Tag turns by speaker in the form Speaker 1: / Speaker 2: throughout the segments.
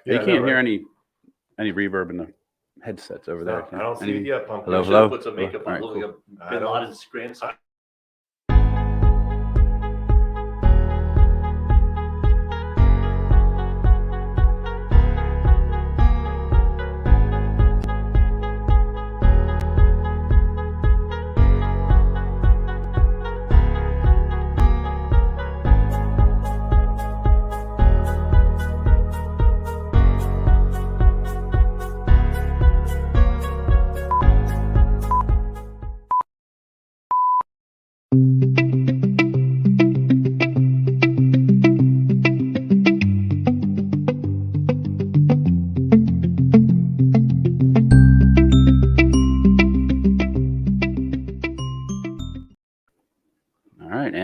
Speaker 1: Yeah, you can't hear any reverb in the headsets over there.
Speaker 2: I don't see it yet, Pump.
Speaker 1: Hello.
Speaker 3: Put some makeup on.
Speaker 1: All right, cool.
Speaker 3: Bin Laden's grandson.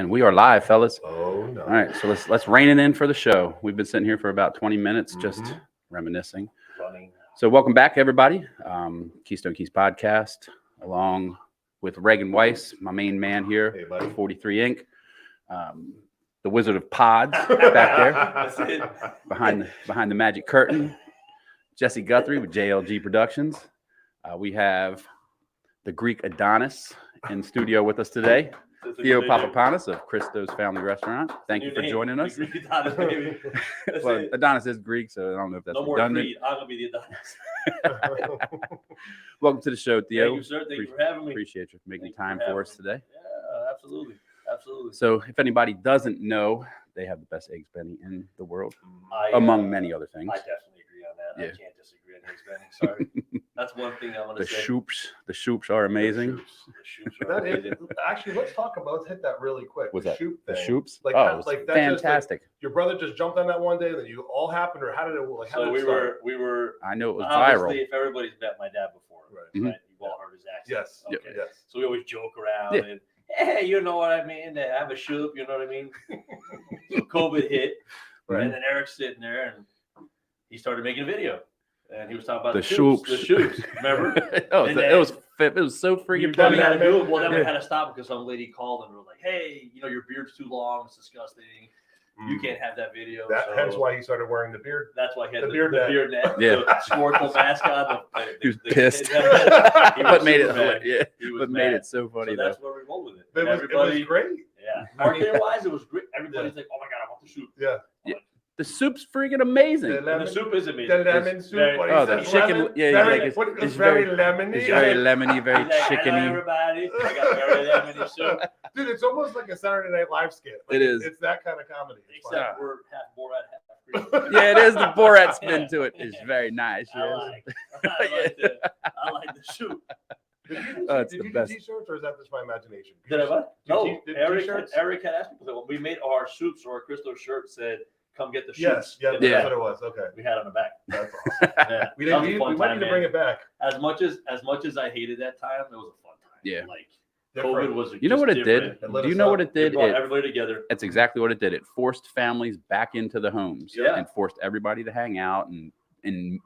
Speaker 1: We are live, fellas.
Speaker 2: Oh no!
Speaker 1: All right, so let's rein it in for the show. We've been sitting here for about 20 minutes, just reminiscing. So welcome back, everybody. Keystone Keys Podcast, along with Reagan Weiss, my main man here,
Speaker 2: Hey, buddy.
Speaker 1: 43 Inc. The Wizard of Pods back there,
Speaker 3: That's it.
Speaker 1: behind the magic curtain. Jesse Guthrie with JLG Productions. We have the Greek Adonis in studio with us today. Theo Papapanos of Christos Family Restaurant. Thank you for joining us. Well, Adonis is Greek, so I don't know if that's redundant.
Speaker 3: I'm going to be the Adonis.
Speaker 1: Welcome to the show, Theo.
Speaker 3: Thank you, sir. Thank you for having me.
Speaker 1: Appreciate you making time for us today.
Speaker 3: Yeah, absolutely. Absolutely.
Speaker 1: So if anybody doesn't know, they have the best eggs Benny in the world, among many other things.
Speaker 3: I definitely agree on that.
Speaker 1: Yeah.
Speaker 3: I can't disagree on eggs Benny. Sorry. That's one thing I'm going to say.
Speaker 1: The shoops are amazing.
Speaker 3: The shoops are amazing.
Speaker 2: Actually, let's talk about. Let's hit that really quick.
Speaker 1: What's
Speaker 2: the
Speaker 1: that?
Speaker 2: Shoop
Speaker 1: The
Speaker 2: thing.
Speaker 1: shoops?
Speaker 2: Like,
Speaker 1: oh,
Speaker 2: like
Speaker 1: it's
Speaker 2: that's
Speaker 1: fantastic.
Speaker 2: Just like, your brother just jumped on that one day, then you all happened, or how did it? Like, how
Speaker 3: So
Speaker 2: did
Speaker 3: we
Speaker 2: it start?
Speaker 3: were.
Speaker 1: I know it was
Speaker 3: Obviously,
Speaker 1: viral.
Speaker 3: if everybody's met my dad before,
Speaker 2: Right.
Speaker 1: Mhm.
Speaker 3: right? You've all heard his accent.
Speaker 2: Yes.
Speaker 3: Okay.
Speaker 2: Yes.
Speaker 3: So we always joke around
Speaker 1: Yeah.
Speaker 3: and, hey, you know what I mean? They have a shoot, you know what I mean? So COVID hit,
Speaker 2: Right.
Speaker 3: and then Eric's sitting there, and he started making a video, and he was talking about
Speaker 1: The
Speaker 3: the shoots.
Speaker 1: shoops.
Speaker 3: Remember?
Speaker 1: Oh,
Speaker 3: And
Speaker 1: it was so freaking
Speaker 3: Then we
Speaker 1: funny.
Speaker 3: had to do it. Well, then we
Speaker 2: Yeah.
Speaker 3: had to stop because some lady called and was like, "Hey, your beard's too long. It's disgusting. You can't have that video."
Speaker 2: That,
Speaker 3: so
Speaker 2: hence why he started wearing the beard.
Speaker 3: that's why he had
Speaker 2: the
Speaker 3: the
Speaker 2: beard net.
Speaker 1: Yeah.
Speaker 3: the Squirtle mask on.
Speaker 1: He was pissed.
Speaker 3: He was
Speaker 1: But made it,
Speaker 3: super mad.
Speaker 1: yeah,
Speaker 3: He was
Speaker 1: but made
Speaker 3: mad.
Speaker 1: it so funny
Speaker 3: So
Speaker 1: though.
Speaker 3: that's where we rolled with it.
Speaker 2: It was great.
Speaker 3: Yeah. Marketing wise, it was great. Everybody's like, "Oh my god, I want the soup."
Speaker 2: Yeah.
Speaker 1: The soup's freaking amazing.
Speaker 2: The
Speaker 3: And
Speaker 2: lemon,
Speaker 3: the soup is amazing.
Speaker 2: the lemon
Speaker 3: It's
Speaker 2: soup.
Speaker 3: very-
Speaker 2: What he
Speaker 1: Oh, the
Speaker 2: says,
Speaker 1: chicken.
Speaker 2: lemon,
Speaker 1: Yeah,
Speaker 2: very,
Speaker 1: like
Speaker 2: it's very lemony.
Speaker 1: It's very lemony, very
Speaker 3: He's like, "Hello,
Speaker 1: chickeny.
Speaker 3: everybody. I got very lemony soup.
Speaker 2: Dude, it's almost like a Saturday Night Live skit. Like,
Speaker 1: It is.
Speaker 2: It's that kind of comedy. It's
Speaker 3: Except we're half Borat, half Greek.
Speaker 1: Yeah, it is the Borat spin to it. It's very nice.
Speaker 3: I
Speaker 1: Yes.
Speaker 3: I like the soup.
Speaker 2: Did you
Speaker 1: Oh, it's
Speaker 2: do,
Speaker 1: the
Speaker 2: did you
Speaker 1: best.
Speaker 2: do t-shirts, or is that just my imagination?
Speaker 3: Did I what? No,
Speaker 2: Did
Speaker 3: Eric
Speaker 2: t-shirts?
Speaker 3: had asked me. When we made our soups or our Christos shirt said, "Come get the
Speaker 2: Yes,
Speaker 3: soups."
Speaker 2: yeah,
Speaker 3: in the
Speaker 2: that's
Speaker 3: back.
Speaker 2: what it was. Okay,
Speaker 3: We had on the back.
Speaker 2: that's awesome.
Speaker 3: Yeah,
Speaker 2: We
Speaker 3: that was a
Speaker 2: didn't.
Speaker 3: fun
Speaker 2: We might
Speaker 3: time,
Speaker 2: need to bring
Speaker 3: man.
Speaker 2: it back.
Speaker 3: As much as I hated that time, it was a fun time.
Speaker 1: Yeah.
Speaker 3: Like
Speaker 2: Different.
Speaker 3: COVID was.
Speaker 1: You know
Speaker 3: just
Speaker 1: what it
Speaker 3: different.
Speaker 1: did?
Speaker 2: lit
Speaker 1: Do you
Speaker 2: us
Speaker 1: know
Speaker 2: up.
Speaker 1: what it
Speaker 3: It
Speaker 1: did?
Speaker 3: brought everybody together.
Speaker 1: That's exactly what it did. It forced families back into the homes
Speaker 3: Yeah.
Speaker 1: and forced everybody to hang out and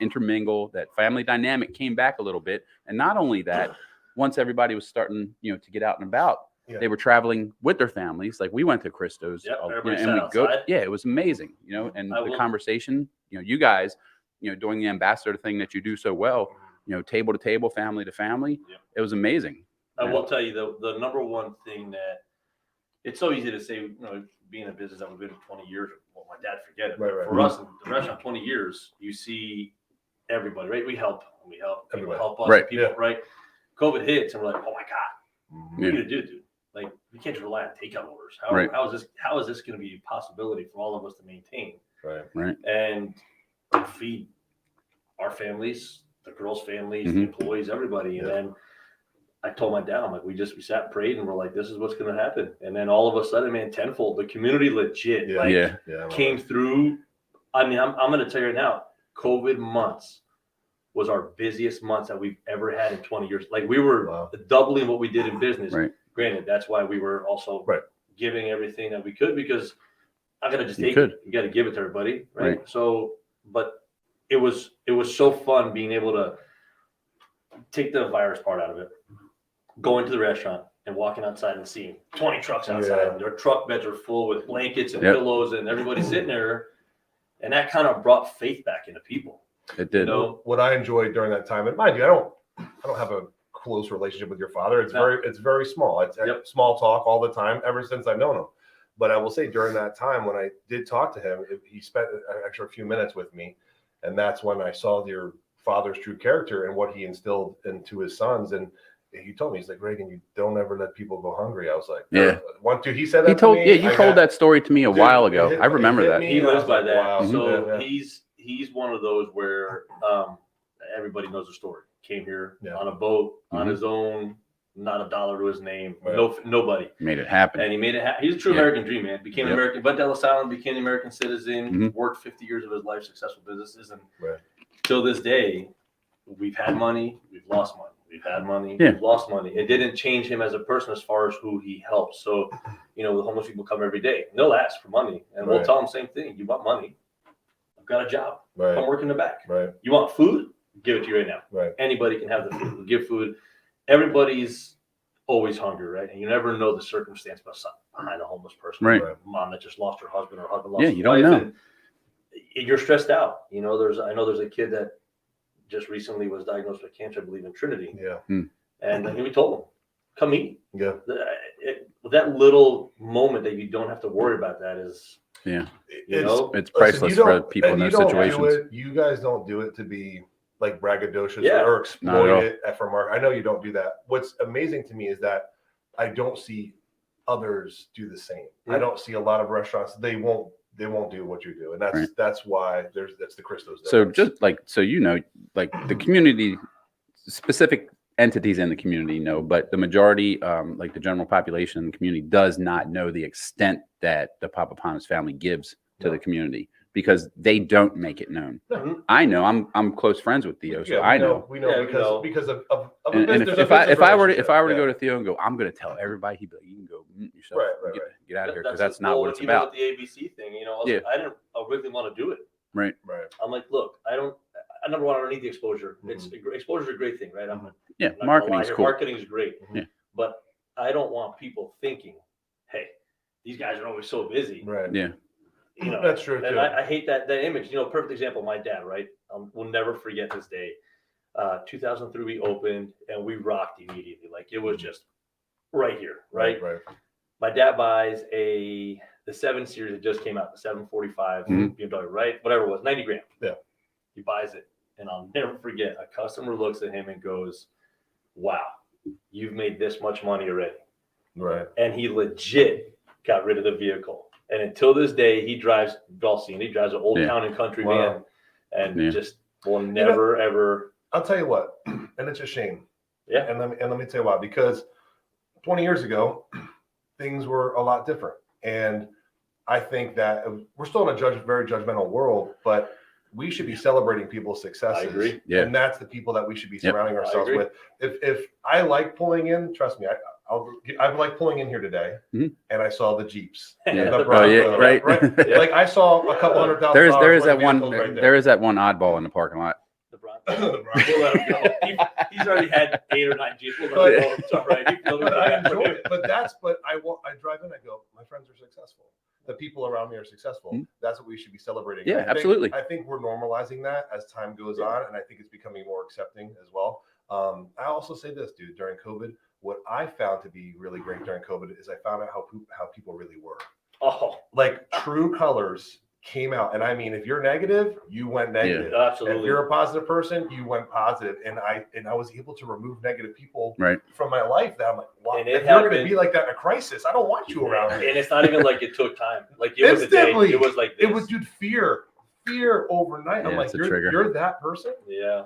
Speaker 1: intermingle. That family dynamic came back a little bit. And not only that, once everybody was starting, to get out and about,
Speaker 2: Yeah.
Speaker 1: they were traveling with their families. Like we went to Christos,
Speaker 3: Yep, everybody
Speaker 1: and
Speaker 3: sat
Speaker 1: we go.
Speaker 3: outside.
Speaker 1: Yeah, it was amazing. And
Speaker 3: I
Speaker 1: the
Speaker 3: will-
Speaker 1: conversation, you guys, doing the ambassador thing that you do so well, table to table, family to family.
Speaker 3: Yep.
Speaker 1: It was amazing.
Speaker 3: I will tell you the number one thing that it's so easy to say, being in business that we've been 20 years. Well, my dad forget it.
Speaker 2: Right, right.
Speaker 3: For us in the restaurant, 20 years, you see everybody, right? We help. People
Speaker 2: Everybody.
Speaker 3: help us.
Speaker 1: Right.
Speaker 3: People,
Speaker 2: Yeah.
Speaker 3: right? COVID hits, and we're like, oh my god, what are
Speaker 1: Yeah.
Speaker 3: you gonna do, dude? Like, we can't just rely on takeout orders.
Speaker 1: Right.
Speaker 3: How is this going to be a possibility for all of us to maintain
Speaker 2: Right.
Speaker 3: and feed our families, the girls' families,
Speaker 1: Mhm.
Speaker 3: the employees, everybody? And
Speaker 2: Yeah.
Speaker 3: then I told my dad, I'm like, we sat and prayed, and we're like, this is what's going to happen. And then all of a sudden, man, tenfold, the community legit
Speaker 2: Yeah.
Speaker 3: like
Speaker 1: Yeah.
Speaker 2: Yeah.
Speaker 3: came through. I mean, I'm going to tell you right now, COVID months was our busiest months that we've ever had in 20 years. Like we were
Speaker 2: Wow.
Speaker 3: doubling what we did in business.
Speaker 1: Right.
Speaker 3: Granted, that's why we were also
Speaker 2: Right.
Speaker 3: giving everything that we could, because I gotta just
Speaker 1: You
Speaker 3: take
Speaker 1: could.
Speaker 3: it. You got to give it to everybody, right?
Speaker 1: Right.
Speaker 3: So, but it was so fun being able to take the virus part out of it, going to the restaurant and walking outside and seeing 20 trucks outside.
Speaker 2: Yeah.
Speaker 3: And their truck beds are full with blankets and
Speaker 1: Yep.
Speaker 3: pillows, and everybody's sitting there. And that kind of brought faith back into people.
Speaker 1: It did.
Speaker 3: You know?
Speaker 2: What I enjoyed during that time, and mind you, I don't have a close relationship with your father. It's very small. It's small talk all the time ever since I've known him. But I will say during that time when I did talk to him, he spent an extra few minutes with me, and that's when I saw your father's true character and what he instilled into his sons. And he told me, he's like, Reagan, you don't ever let people go hungry. I was like, he said that
Speaker 1: He told
Speaker 2: to me.
Speaker 1: you told that story to me a while ago. I remember that.
Speaker 3: He lives by that.
Speaker 2: Wow.
Speaker 3: So he's one of those where everybody knows the story. Came here on a boat on his own, not a dollar to his name, nobody.
Speaker 1: Made it happen.
Speaker 3: And he made it happen. He's a true American dream, man. Became an American, went to Ellis Island, became an American citizen, worked 50 years of his life, successful businesses. And till this day, we've had money, we've lost money. We've had money, we've lost money. It didn't change him as a person as far as who he helps. So, the homeless people come every day. They'll ask for money. And we'll tell them the same thing. You want money? I've got a job. Come work in the back. You want food? Give it to you right now. Anybody can have the food. We'll give food. Everybody's always hungry, right? And you never know the circumstance behind a homeless person.
Speaker 1: Right.
Speaker 3: Or a mom that just lost her husband or husband lost
Speaker 1: his
Speaker 3: wife.
Speaker 1: Don't know.
Speaker 3: And you're stressed out. I know there's a kid that just recently was diagnosed with cancer, I believe, in Trinity. And we told him, come eat. That little moment that you don't have to worry about that is,
Speaker 1: it's priceless for people in those situations.
Speaker 2: You guys don't do it to be like braggadocious or exploit it for market. I know you don't do that. What's amazing to me is that I don't see others do the same. I don't see a lot of restaurants. They won't do what you do, and that's why that's the Christos.
Speaker 1: So just like the community, specific entities in the community know, but the majority, like the general population in the community, does not know the extent that the Papapanos family gives to the community because they don't make it known. I know. I'm close friends with Theo, so I know.
Speaker 2: We know because of a
Speaker 1: and
Speaker 2: business.
Speaker 1: If I were to go to Theo and go, I'm going to tell everybody. He'd be like, you can go yourself. Get out of here because that's not what it's about.
Speaker 3: With the ABC thing, I didn't really want to do it.
Speaker 1: Right.
Speaker 3: I'm like, look, number one, I don't need the exposure. Exposure is a great thing, right?
Speaker 1: Marketing is cool.
Speaker 3: Marketing is great, but I don't want people thinking, hey, these guys are always so busy.
Speaker 2: Right.
Speaker 1: Yeah.
Speaker 2: That's true.
Speaker 3: And I hate that image. Perfect example. My dad, right? We'll never forget this day. 2003, we opened and we rocked immediately. Like it was just right here, right? My dad buys the 7 Series that just came out, the 745 BMW, right? Whatever it was, 90 grand.
Speaker 2: Yeah.
Speaker 3: He buys it, and I'll never forget. A customer looks at him and goes, "Wow, you've made this much money already."
Speaker 2: Right.
Speaker 3: And he legit got rid of the vehicle. And until this day, he drives an old town and country van, and just will never ever.
Speaker 2: I'll tell you what, and it's a shame.
Speaker 3: Yeah.
Speaker 2: And let me tell you why. Because 20 years ago, things were a lot different, and I think that we're still in a very judgmental world, but we should be celebrating people's successes.
Speaker 3: I agree.
Speaker 1: Yeah.
Speaker 2: And that's the people that we should be surrounding ourselves with. If I like pulling in, trust me, I like pulling in here today, and I saw the Jeeps. The Bronco, right. Like I saw a couple $100,000.
Speaker 1: There is that one. There is that one oddball in the parking lot.
Speaker 3: The Bronco. We'll let him go. He's already had 8 or 9 Jeeps. We'll let him go. It's all right.
Speaker 2: I enjoy it. But I drive in. I go, my friends are successful. The people around me are successful. That's what we should be celebrating.
Speaker 1: Yeah, absolutely.
Speaker 2: I think we're normalizing that as time goes on, and I think it's becoming more accepting as well. I also say this, dude, during COVID, what I found to be really great during COVID is I found out how people really were. Like true colors came out. And I mean, if you're negative, you went negative.
Speaker 3: Yeah, absolutely.
Speaker 2: If you're a positive person, you went positive. And I was able to remove negative people from my life that I'm like, wow, if you're going to be like that in a crisis, I don't want you around me.
Speaker 3: And it's not even like it took time. Like it was a day. It was like this.
Speaker 2: It was, dude, fear overnight. I'm like, you're that person?
Speaker 3: Yeah.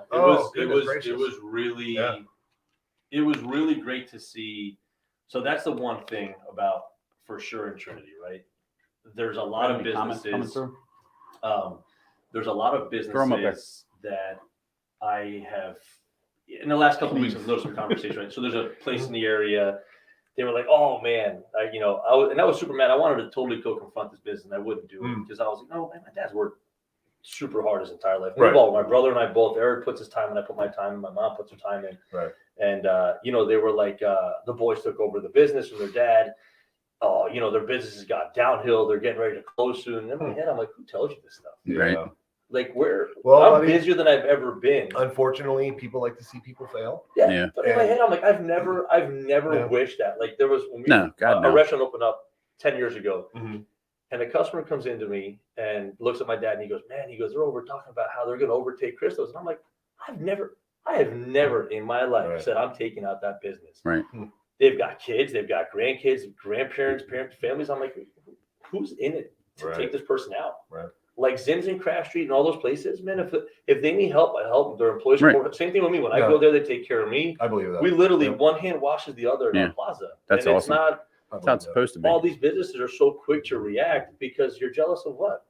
Speaker 3: It was really great to see. So that's the one thing about for sure in Trinity, right? There's a lot of businesses. There's a lot of businesses that I have in the last couple of weeks. I've noticed some conversation, right? So there's a place in the area. They were like, "Oh man, I was super mad. I wanted to totally go confront this business, and I wouldn't do it because I was like, no, man, my dad's worked super hard his entire life. My brother and I both. Eric puts his time, and I put my time, and my mom puts her time in.
Speaker 2: Right.
Speaker 3: And they were like, the boys took over the business from their dad. oh, their business has got downhill. They're getting ready to close soon. And in my head, I'm like, who tells you this stuff?
Speaker 1: Right.
Speaker 3: Like I'm busier than I've ever been.
Speaker 2: Unfortunately, people like to see people fail.
Speaker 3: Yeah. But in my head, I'm like, I've never wished that. Like there was a restaurant opened up 10 years ago.
Speaker 2: Mm-hmm.
Speaker 3: And a customer comes into me and looks at my dad and he goes, man, they're over talking about how they're going to overtake Christos. And I'm like, I have never in my life said I'm taking out that business.
Speaker 1: Right.
Speaker 3: They've got kids, they've got grandkids, grandparents, parents, families. I'm like, who's in it to take this person out?
Speaker 2: Right.
Speaker 3: Like Zims and Crash Street and all those places, man. If they need help, I help them. Their employees support. Same thing with me. When I go there, they take care of me.
Speaker 2: I believe that.
Speaker 3: We literally one hand washes the other in our plaza.
Speaker 1: That's
Speaker 3: and
Speaker 1: awesome.
Speaker 3: It's not.
Speaker 1: That's how it's supposed to be.
Speaker 3: All these businesses are so quick to react because you're jealous of what?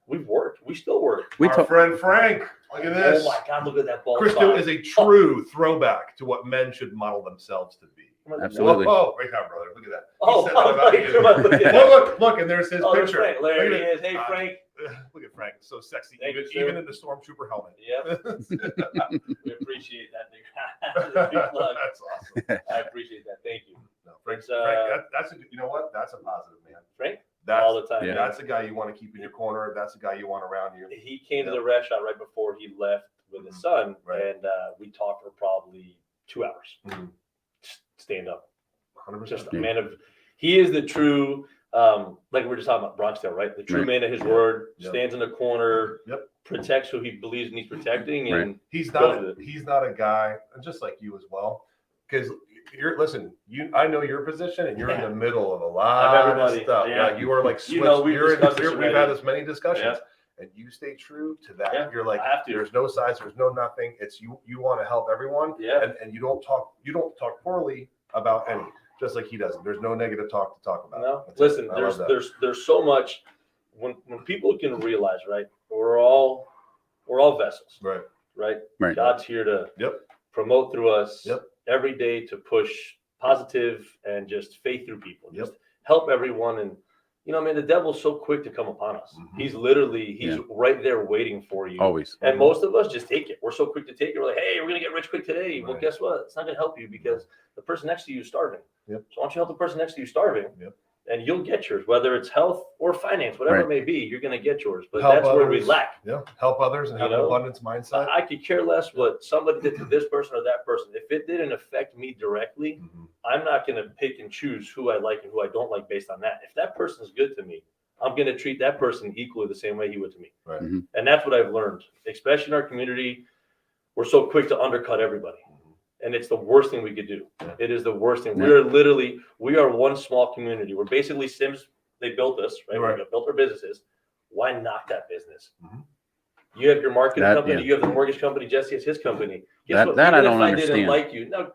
Speaker 3: We've worked. We still work.
Speaker 2: Our friend Frank. Look at this.
Speaker 3: Oh my God! Look at that ball.
Speaker 2: Christo is a true throwback to what men should model themselves to be.
Speaker 1: Absolutely.
Speaker 2: Oh, right now, brother. Look at that. Look, and there's his picture.
Speaker 3: Frank. There he is. Hey, Frank.
Speaker 2: Look at Frank. So sexy.
Speaker 3: Thank
Speaker 2: Even in the Stormtrooper helmet.
Speaker 3: Yep. We appreciate that. That's
Speaker 2: awesome.
Speaker 3: I appreciate that. Thank you.
Speaker 2: No, Frank, that's you know what? That's a positive man.
Speaker 3: Frank?
Speaker 2: That's,
Speaker 3: all the time.
Speaker 1: Yeah.
Speaker 2: That's the guy you want to keep in your corner. That's the guy you want around you.
Speaker 3: He came to the restaurant right before he left with his son, and we talked for probably 2 hours. Stand up.
Speaker 2: 100%.
Speaker 3: Just a man of, he is the true, like we were just talking about Bronxdale, right? The true man of his word, stands in the corner, protects who he believes needs protecting, and
Speaker 2: he's not a guy, just like you as well, because I know your position, and you're in the middle of a lot of stuff. Yeah, you are like Swiss. We've had this many discussions, and you stay true to that.
Speaker 3: Yeah,
Speaker 2: you're like, there's no sides, there's no nothing. It's you want to help everyone, and you don't talk poorly about any. Just like he doesn't. There's no negative talk to talk about.
Speaker 3: No, listen. There's so much when people can realize, right? We're all vessels, right. God's here to promote through us every day to push positive and just faith through people. Just help everyone, and man, the devil's so quick to come upon us. He's right there waiting for you.
Speaker 1: Always.
Speaker 3: And most of us just take it. We're so quick to take it. We're like, hey, we're gonna get rich quick today. Well, guess what? It's not gonna help you because the person next to you is starving. So why don't you help the person next to you starving? And you'll get yours, whether it's health or finance, whatever it may be, you're going to get yours. But that's where we lack.
Speaker 2: Help others and have an abundance mindset.
Speaker 3: I could care less what somebody did to this person or that person. If it didn't affect me directly, I'm not going to pick and choose who I like and who I don't like based on that. If that person is good to me, I'm going to treat that person equally the same way he would to me. And that's what I've learned, especially in our community. We're so quick to undercut everybody. And it's the worst thing we could do. It is the worst thing. We are one small community. We're basically Sims. They built us, right? We built our businesses. Why knock that business? You have your marketing company. You have the mortgage company. Jesse has his company.
Speaker 1: Guess what? I don't understand.
Speaker 3: Didn't like you. Now,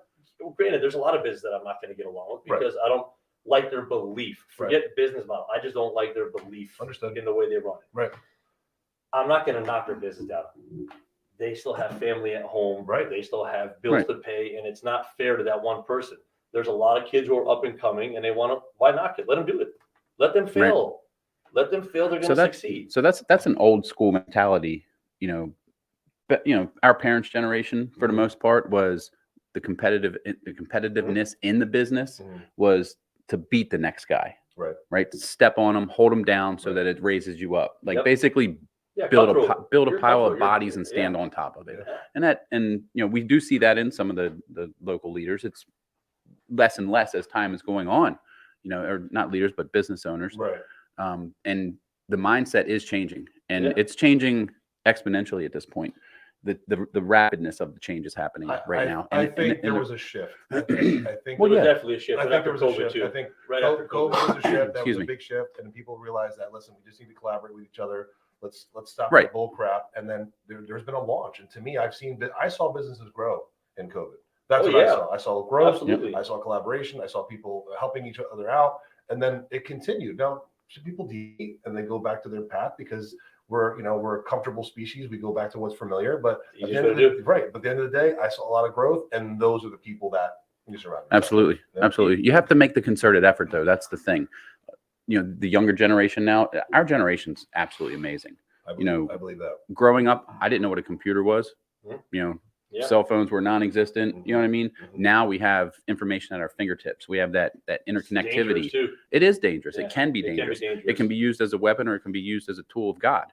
Speaker 3: granted, there's a lot of business that I'm not going to get along with because I don't like their belief. Forget business model. I just don't like their belief in the way they run it. I'm not going to knock their business down. They still have family at home. They still have bills to pay, and it's not fair to that one person. There's a lot of kids who are up and coming, and they want to. Why knock it? Let them do it. Let them fail. Let them fail. They're going to succeed.
Speaker 1: So that's an old school mentality. But our parents' generation, for the most part, was the competitiveness in the business was to beat the next guy. Right. To step on them, hold them down, so that it raises you up. Like basically. Build a pile of bodies and stand on top of it. And we do see that in some of the local leaders. It's less and less as time is going on, or not leaders, but business owners. And the mindset is changing, and it's changing exponentially at this point. The rapidness of the change is happening right now.
Speaker 2: I think there was a shift. I think
Speaker 3: there was definitely a shift.
Speaker 2: I think there was a shift. I think
Speaker 3: right after
Speaker 2: COVID was a shift. That was a big shift, and people realized that. Listen, we just need to collaborate with each other. Let's stop the bull crap. And then there's been a launch. And to me, I saw businesses grow in COVID. That's what I saw. I saw growth.
Speaker 3: Absolutely.
Speaker 2: I saw collaboration. I saw people helping each other out. And then it continued. Now, should people deviate and they go back to their path because we're a comfortable species. We go back to what's familiar. But at the end of the day, I saw a lot of growth. And those are the people that you surround yourself.
Speaker 1: Absolutely. Absolutely. You have to make the concerted effort, though. That's the thing. The younger generation now, our generation's absolutely amazing.
Speaker 2: I believe that.
Speaker 1: Growing up, I didn't know what a computer was.
Speaker 3: Yeah.
Speaker 1: Cell phones were non-existent. You know what I mean? Now we have information at our fingertips. We have that interconnectivity.
Speaker 3: Too.
Speaker 1: It is dangerous.
Speaker 3: Yeah,
Speaker 1: It can be dangerous. It can be used as a weapon, or it can be used as a tool of God.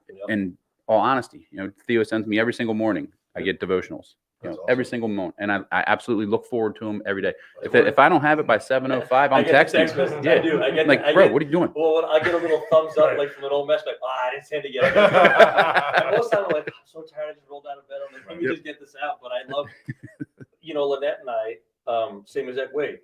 Speaker 3: Yep.
Speaker 1: In all honesty, Theo sends me every single morning. I get devotionals.
Speaker 2: That's
Speaker 1: Every
Speaker 2: awesome.
Speaker 1: single moment, and I absolutely look forward to them every day. If I don't have it by 7:05, I'm
Speaker 3: I get the
Speaker 1: texting.
Speaker 3: text message. I do. I get
Speaker 1: bro, what are you doing?
Speaker 3: Well, when I get a little thumbs up, like from an old message, like, I didn't send it yet. And most time I'm like, I'm so tired. I just rolled out of bed. I'm like, let me just get this out. But I love, Lynette and I, same exact way.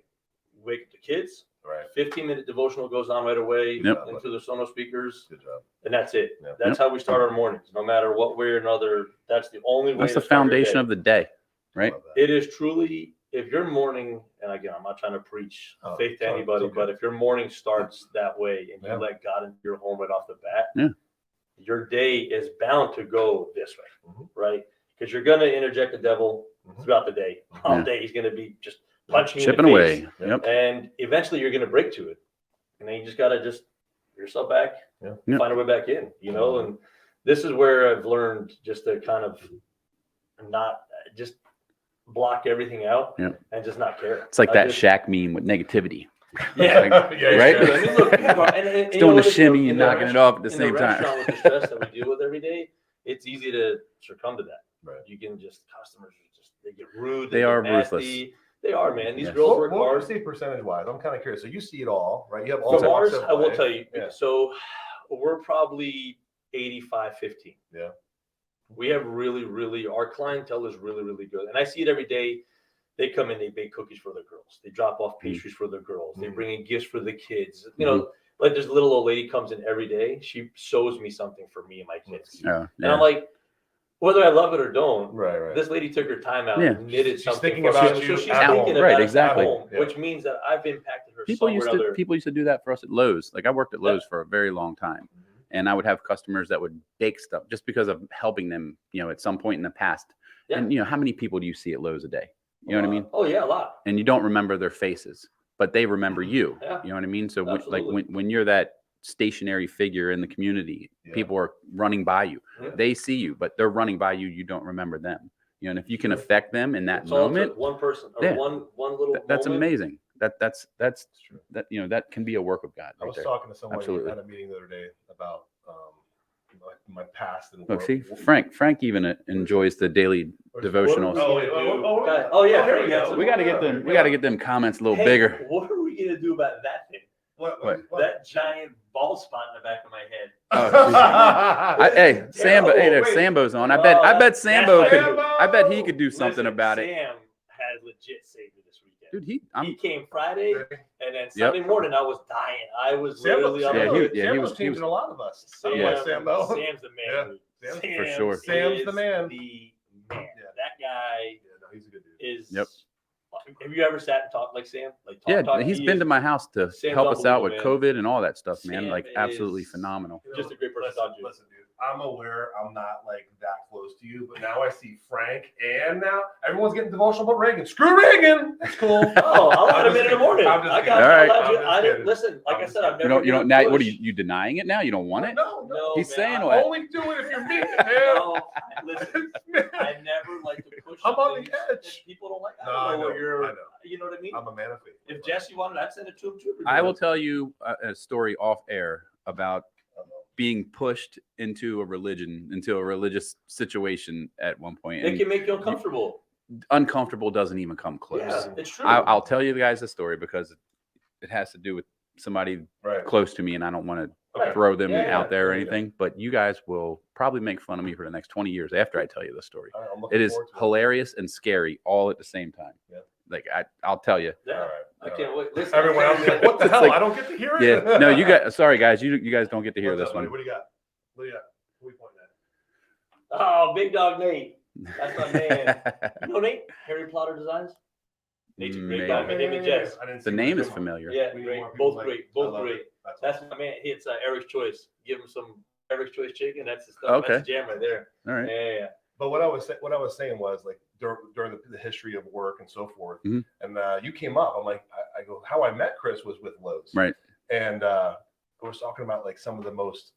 Speaker 3: Wake up the kids.
Speaker 2: Right.
Speaker 3: 15-minute devotional goes on right away into the Sonos speakers.
Speaker 2: Good job.
Speaker 3: And that's it.
Speaker 2: Yep.
Speaker 3: That's how we start our mornings. No matter what way or another, that's the only way.
Speaker 1: That's the foundation of the day, right?
Speaker 3: It is truly, if your morning, and again, I'm not trying to preach faith to anybody, but if your morning starts that way and you let God into your home right off the bat, your day is bound to go this way, right? Because you're going to interject the devil throughout the day. All day he's going to be just punching
Speaker 1: chipping
Speaker 3: you in the face.
Speaker 1: away. Yep.
Speaker 3: And eventually you're going to break to it. And then you just got to just yourself back, find a way back in, and this is where I've learned just to kind of not just block everything out and just not care.
Speaker 1: It's like that Shaq meme with negativity.
Speaker 3: Yeah,
Speaker 1: right.
Speaker 3: Sure. I mean, look,
Speaker 1: it's doing the shimmy and knocking it off at the same time.
Speaker 3: With the stress that we deal with every day, it's easy to succumb to that.
Speaker 2: Right.
Speaker 3: You can customers they get rude.
Speaker 1: They are
Speaker 3: nasty.
Speaker 1: ruthless.
Speaker 3: They are, man. These girls work hard.
Speaker 2: What would you say percentage-wise? I'm kind of curious. So you see it all, right? You have all
Speaker 3: from ours. I will tell you.
Speaker 2: Yeah.
Speaker 3: So we're probably 85-15.
Speaker 2: Yeah.
Speaker 3: We have really, our clientele is really, really good. And I see it every day. They come in, they bake cookies for the girls. They drop off pastries for the girls. They bring in gifts for the kids. Like this little old lady comes in every day. She sews me something for me and my kids. And I'm like, whether I love it or don't,
Speaker 2: right.
Speaker 3: This lady took her time out and knitted
Speaker 2: she's
Speaker 3: something.
Speaker 2: Thinking about you.
Speaker 3: So she's
Speaker 2: at
Speaker 3: thinking
Speaker 2: home.
Speaker 3: about
Speaker 1: Right,
Speaker 3: it
Speaker 1: exactly.
Speaker 3: at home, which means that I've impacted her.
Speaker 1: People used to do that for us at Lowe's. Like I worked at Lowe's for a very long time. And I would have customers that would bake stuff just because of helping them, at some point in the past. Yeah. And, how many people do you see at Lowe's a day? You know what I mean?
Speaker 3: Oh, yeah, a lot.
Speaker 1: And you don't remember their faces, but they remember you.
Speaker 3: Yeah.
Speaker 1: You know what I mean? So when you're that stationary figure in the community, people are running by you. They see you, but they're running by you. You don't remember them. And if you can affect them in that moment,
Speaker 3: one person or one little
Speaker 1: that's
Speaker 3: moment.
Speaker 1: Amazing. That's true. That can be a work of God.
Speaker 2: I was talking to someone at a meeting the other day about my past and
Speaker 1: look. See, Frank even enjoys the daily devotionals.
Speaker 3: Oh yeah, here we go.
Speaker 1: We got to get them. We got to get them comments a little bigger.
Speaker 3: What are we gonna do about that thing?
Speaker 2: What?
Speaker 3: That giant bald spot in the back of my head.
Speaker 1: Hey, Sambo. Hey, there's Sambo's on. I bet Sambo could. I bet he could do something about it.
Speaker 3: Sam has legit saved me this weekend.
Speaker 1: Dude,
Speaker 3: he came Friday, and then Sunday morning I was dying. I was literally.
Speaker 2: He was changing a lot of us.
Speaker 3: Sam's the man.
Speaker 2: Yeah.
Speaker 1: For sure.
Speaker 2: Sam's the man.
Speaker 3: The man. That guy.
Speaker 2: No, he's a good dude.
Speaker 3: Is. Yep. Have you ever sat and talked like Sam?
Speaker 1: He's been to my house to help us out with COVID and all that stuff, man. Like absolutely phenomenal.
Speaker 3: Just a great person to talk to.
Speaker 2: Listen, dude. I'm aware I'm not like that close to you, but now I see Frank, and now everyone's getting devotional about Reagan. Screw Reagan. That's cool.
Speaker 3: I'll let him in the morning. Listen, like I said, I've never.
Speaker 1: You don't. Now, what are you denying it now? You don't want it?
Speaker 2: No.
Speaker 1: He's saying
Speaker 2: I
Speaker 1: what?
Speaker 2: only do it if you're me, man.
Speaker 3: No, listen, I never like to push.
Speaker 2: I'm on the edge.
Speaker 3: People don't like.
Speaker 2: I know.
Speaker 3: You know what I mean?
Speaker 2: I'm a man of faith.
Speaker 3: If Jesse wanted, I'd send it to him too.
Speaker 1: I will tell you a story off air about being pushed into a religious situation at one point.
Speaker 3: It can make you uncomfortable.
Speaker 1: Uncomfortable doesn't even come close.
Speaker 3: Yeah, it's true.
Speaker 1: I'll tell you guys the story because it has to do with somebody close to me, and I don't want to throw them out there or anything. But you guys will probably make fun of me for the next 20 years after I tell you the story. It is hilarious and scary all at the same time. Yeah. Like I'll tell you.
Speaker 3: Yeah. All right. I can't wait. Listen,
Speaker 2: everyone else like, what the hell? Like, I don't get to hear it.
Speaker 1: Yeah. No, you guys. Sorry, guys. You guys don't get to hear this one.
Speaker 2: What do you got? What do you got? Who are we pointing at?
Speaker 3: Oh, Big Dog Nate. That's my man. You know Nate? Harry Potter Designs. Nate's a great guy. My name is Jess.
Speaker 1: The name is familiar.
Speaker 3: Yeah, great. Both great. Both great. That's my man. It's Eric's Choice. Give him some Eric's Choice chicken. That's the stuff.
Speaker 1: Okay.
Speaker 3: That's the jam right there.
Speaker 1: All right.
Speaker 3: Yeah.
Speaker 2: But what I was saying was like during the history of work and so forth, and you came up. I'm like, I go, how I met Chris was with Lowe's,
Speaker 1: right?
Speaker 2: And I was talking about like some of the most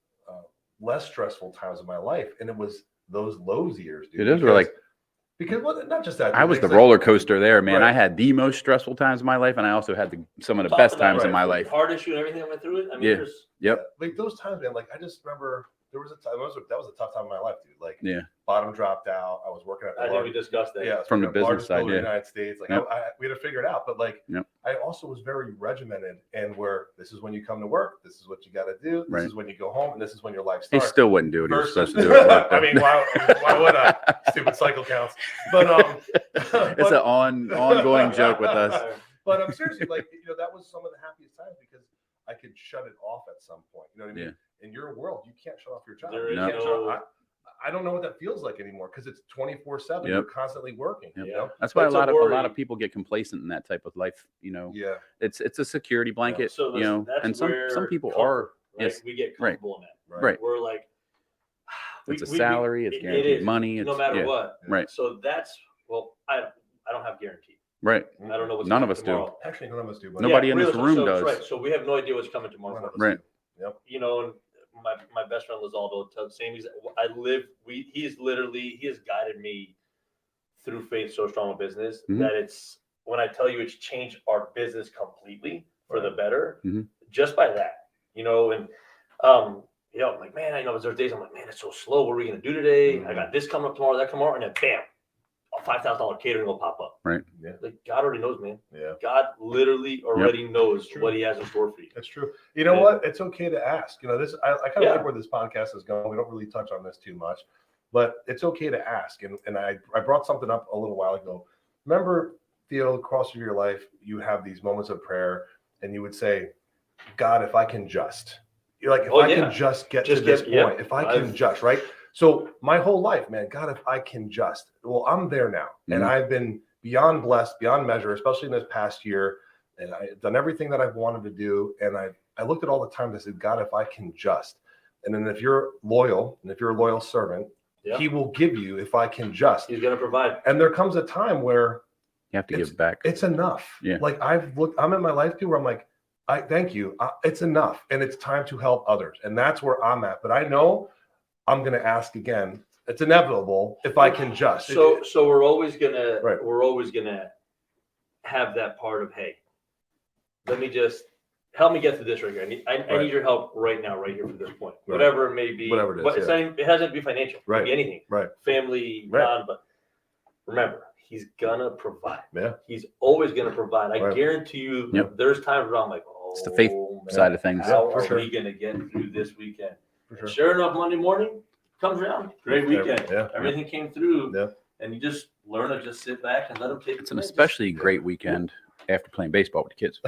Speaker 2: less stressful times of my life, and it was those Lowe's years, dude.
Speaker 1: Those were like
Speaker 2: Because not just that.
Speaker 1: I was the
Speaker 2: like,
Speaker 1: roller coaster there, man.
Speaker 2: Right.
Speaker 1: I had the most stressful times of my life, and I also had some of the
Speaker 3: Talk
Speaker 1: best
Speaker 3: about
Speaker 1: times
Speaker 3: it,
Speaker 1: in my
Speaker 3: from
Speaker 1: life.
Speaker 3: Hard issue and everything that went through it. I mean,
Speaker 1: Yeah.
Speaker 3: there's
Speaker 1: Yep.
Speaker 2: Like those times, man. Like I just remember there was a time that was a tough time in my life, dude. Like
Speaker 1: Yeah.
Speaker 2: bottom dropped out. I was working at
Speaker 3: I think we discussed that.
Speaker 2: yeah,
Speaker 1: From the business
Speaker 2: largest
Speaker 1: side,
Speaker 2: builder in the
Speaker 1: yeah.
Speaker 2: United States. Like
Speaker 1: Yep.
Speaker 2: we had to figure it out. But like
Speaker 1: Yep.
Speaker 2: I also was very regimented, and where this is when you come to work, this is what you got to do, this
Speaker 1: Right.
Speaker 2: is when you go home, and this is when your life
Speaker 1: He
Speaker 2: starts.
Speaker 1: still wouldn't do it. He was
Speaker 2: Versus-
Speaker 1: supposed to do it. at work,
Speaker 2: I mean, why would I? Stupid cycle counts. But
Speaker 1: it's an ongoing joke with us.
Speaker 2: But I'm seriously like, that was some of the happiest times because I could shut it off at some point. You know what I mean?
Speaker 1: Yeah.
Speaker 2: In your world, you can't shut off your job.
Speaker 3: There
Speaker 2: You
Speaker 3: is
Speaker 2: can't
Speaker 3: no-
Speaker 2: I don't know what that feels like anymore because it's 24/7.
Speaker 1: Yep.
Speaker 2: You're constantly working.
Speaker 1: Yep.
Speaker 2: You know?
Speaker 1: That's why
Speaker 3: It's
Speaker 1: a lot
Speaker 3: worry.
Speaker 1: of people get complacent in that type of life.
Speaker 2: Yeah.
Speaker 1: It's a security blanket.
Speaker 3: So listen, that's
Speaker 1: and some
Speaker 3: where
Speaker 1: people
Speaker 3: comfort,
Speaker 1: are.
Speaker 3: right?
Speaker 1: Yes.
Speaker 3: We get
Speaker 1: Right.
Speaker 3: comfortable in that.
Speaker 1: Right.
Speaker 3: We're like,
Speaker 1: It's a salary. It's
Speaker 3: it
Speaker 1: guaranteed
Speaker 3: is,
Speaker 1: money. It's
Speaker 3: no matter
Speaker 1: yeah.
Speaker 3: what.
Speaker 1: Right.
Speaker 3: So that's I don't have guaranteed.
Speaker 1: Right.
Speaker 3: I don't know what's
Speaker 1: None of
Speaker 3: coming
Speaker 1: us do.
Speaker 3: tomorrow.
Speaker 2: Actually, none of us do. But
Speaker 1: Nobody in this
Speaker 3: realistically,
Speaker 1: room
Speaker 3: so,
Speaker 1: does.
Speaker 3: Right. So we have no idea what's coming
Speaker 2: None
Speaker 3: tomorrow.
Speaker 2: of us
Speaker 1: Right.
Speaker 2: do. Yep.
Speaker 3: And my best friend Lizaldo tells the same. He has guided me through Faith So Strong a Business
Speaker 1: Mhm.
Speaker 3: that it's when I tell you it's changed our business completely for the better,
Speaker 1: Mhm.
Speaker 3: just by that, and I'm like, man, I know there's days I'm like, man, it's so slow. What are we gonna do today?
Speaker 2: Mhm.
Speaker 3: I got this coming up tomorrow, that tomorrow, and then bam, a $5,000 catering will pop up.
Speaker 1: Right.
Speaker 2: Yeah.
Speaker 3: Like God already knows, man.
Speaker 2: Yeah.
Speaker 3: God literally already knows
Speaker 2: True.
Speaker 3: what He has in store for you.
Speaker 2: That's true. You know
Speaker 3: Yeah.
Speaker 2: what? It's okay to ask. This I kind of
Speaker 3: Yeah.
Speaker 2: like where this podcast is going. We don't really touch on this too much, but it's okay to ask. And I brought something up a little while ago. Remember, Theo, across your life, you have these moments of prayer, and you would say, "God, if I can just." You're like, if I can just get to this point, if I can just, right? So my whole life, man, God, if I can just, well, I'm there now. And
Speaker 1: Mhm.
Speaker 2: I've been beyond blessed, beyond measure, especially in this past year. And I've done everything that I've wanted to do. And I looked at all the times, I said, God, if I can just. And then if you're loyal, and if you're a loyal servant, He will give you if I can just.
Speaker 3: He's gonna provide.
Speaker 2: And there comes a time where
Speaker 1: You have to give back.
Speaker 2: it's enough.
Speaker 1: Yeah.
Speaker 2: Like I'm in my life too, where I'm like, I thank you. It's enough. And it's time to help others. And that's where I'm at. But I know I'm going to ask again. It's inevitable if I can just.
Speaker 3: So we're always gonna
Speaker 2: Right.
Speaker 3: have that part of, hey, let me just help me get through this right here. I need your help right now, right here from this point,
Speaker 2: Right.
Speaker 3: whatever it may be.
Speaker 2: Whatever it is,
Speaker 3: But it's not even, it hasn't to be financial. It
Speaker 2: Right.
Speaker 3: can be anything.
Speaker 2: Right.
Speaker 3: Family,
Speaker 2: Right.
Speaker 3: but remember, He's gonna provide.
Speaker 2: Yeah.
Speaker 3: He's always gonna provide. I
Speaker 2: Right.
Speaker 3: guarantee you.
Speaker 1: Yep.
Speaker 3: There's times where I'm like,
Speaker 1: It's the faith
Speaker 3: man,
Speaker 1: side of things.
Speaker 3: How
Speaker 2: for
Speaker 3: are
Speaker 2: sure.
Speaker 3: we gonna get through this weekend?
Speaker 2: For
Speaker 3: And sure enough, Monday morning comes around. Great weekend.
Speaker 2: Yeah.
Speaker 3: Everything came through.
Speaker 2: Yeah.
Speaker 3: And you just learn to just sit back and let them take
Speaker 1: It's
Speaker 3: it.
Speaker 1: an especially great weekend after playing baseball with the kids.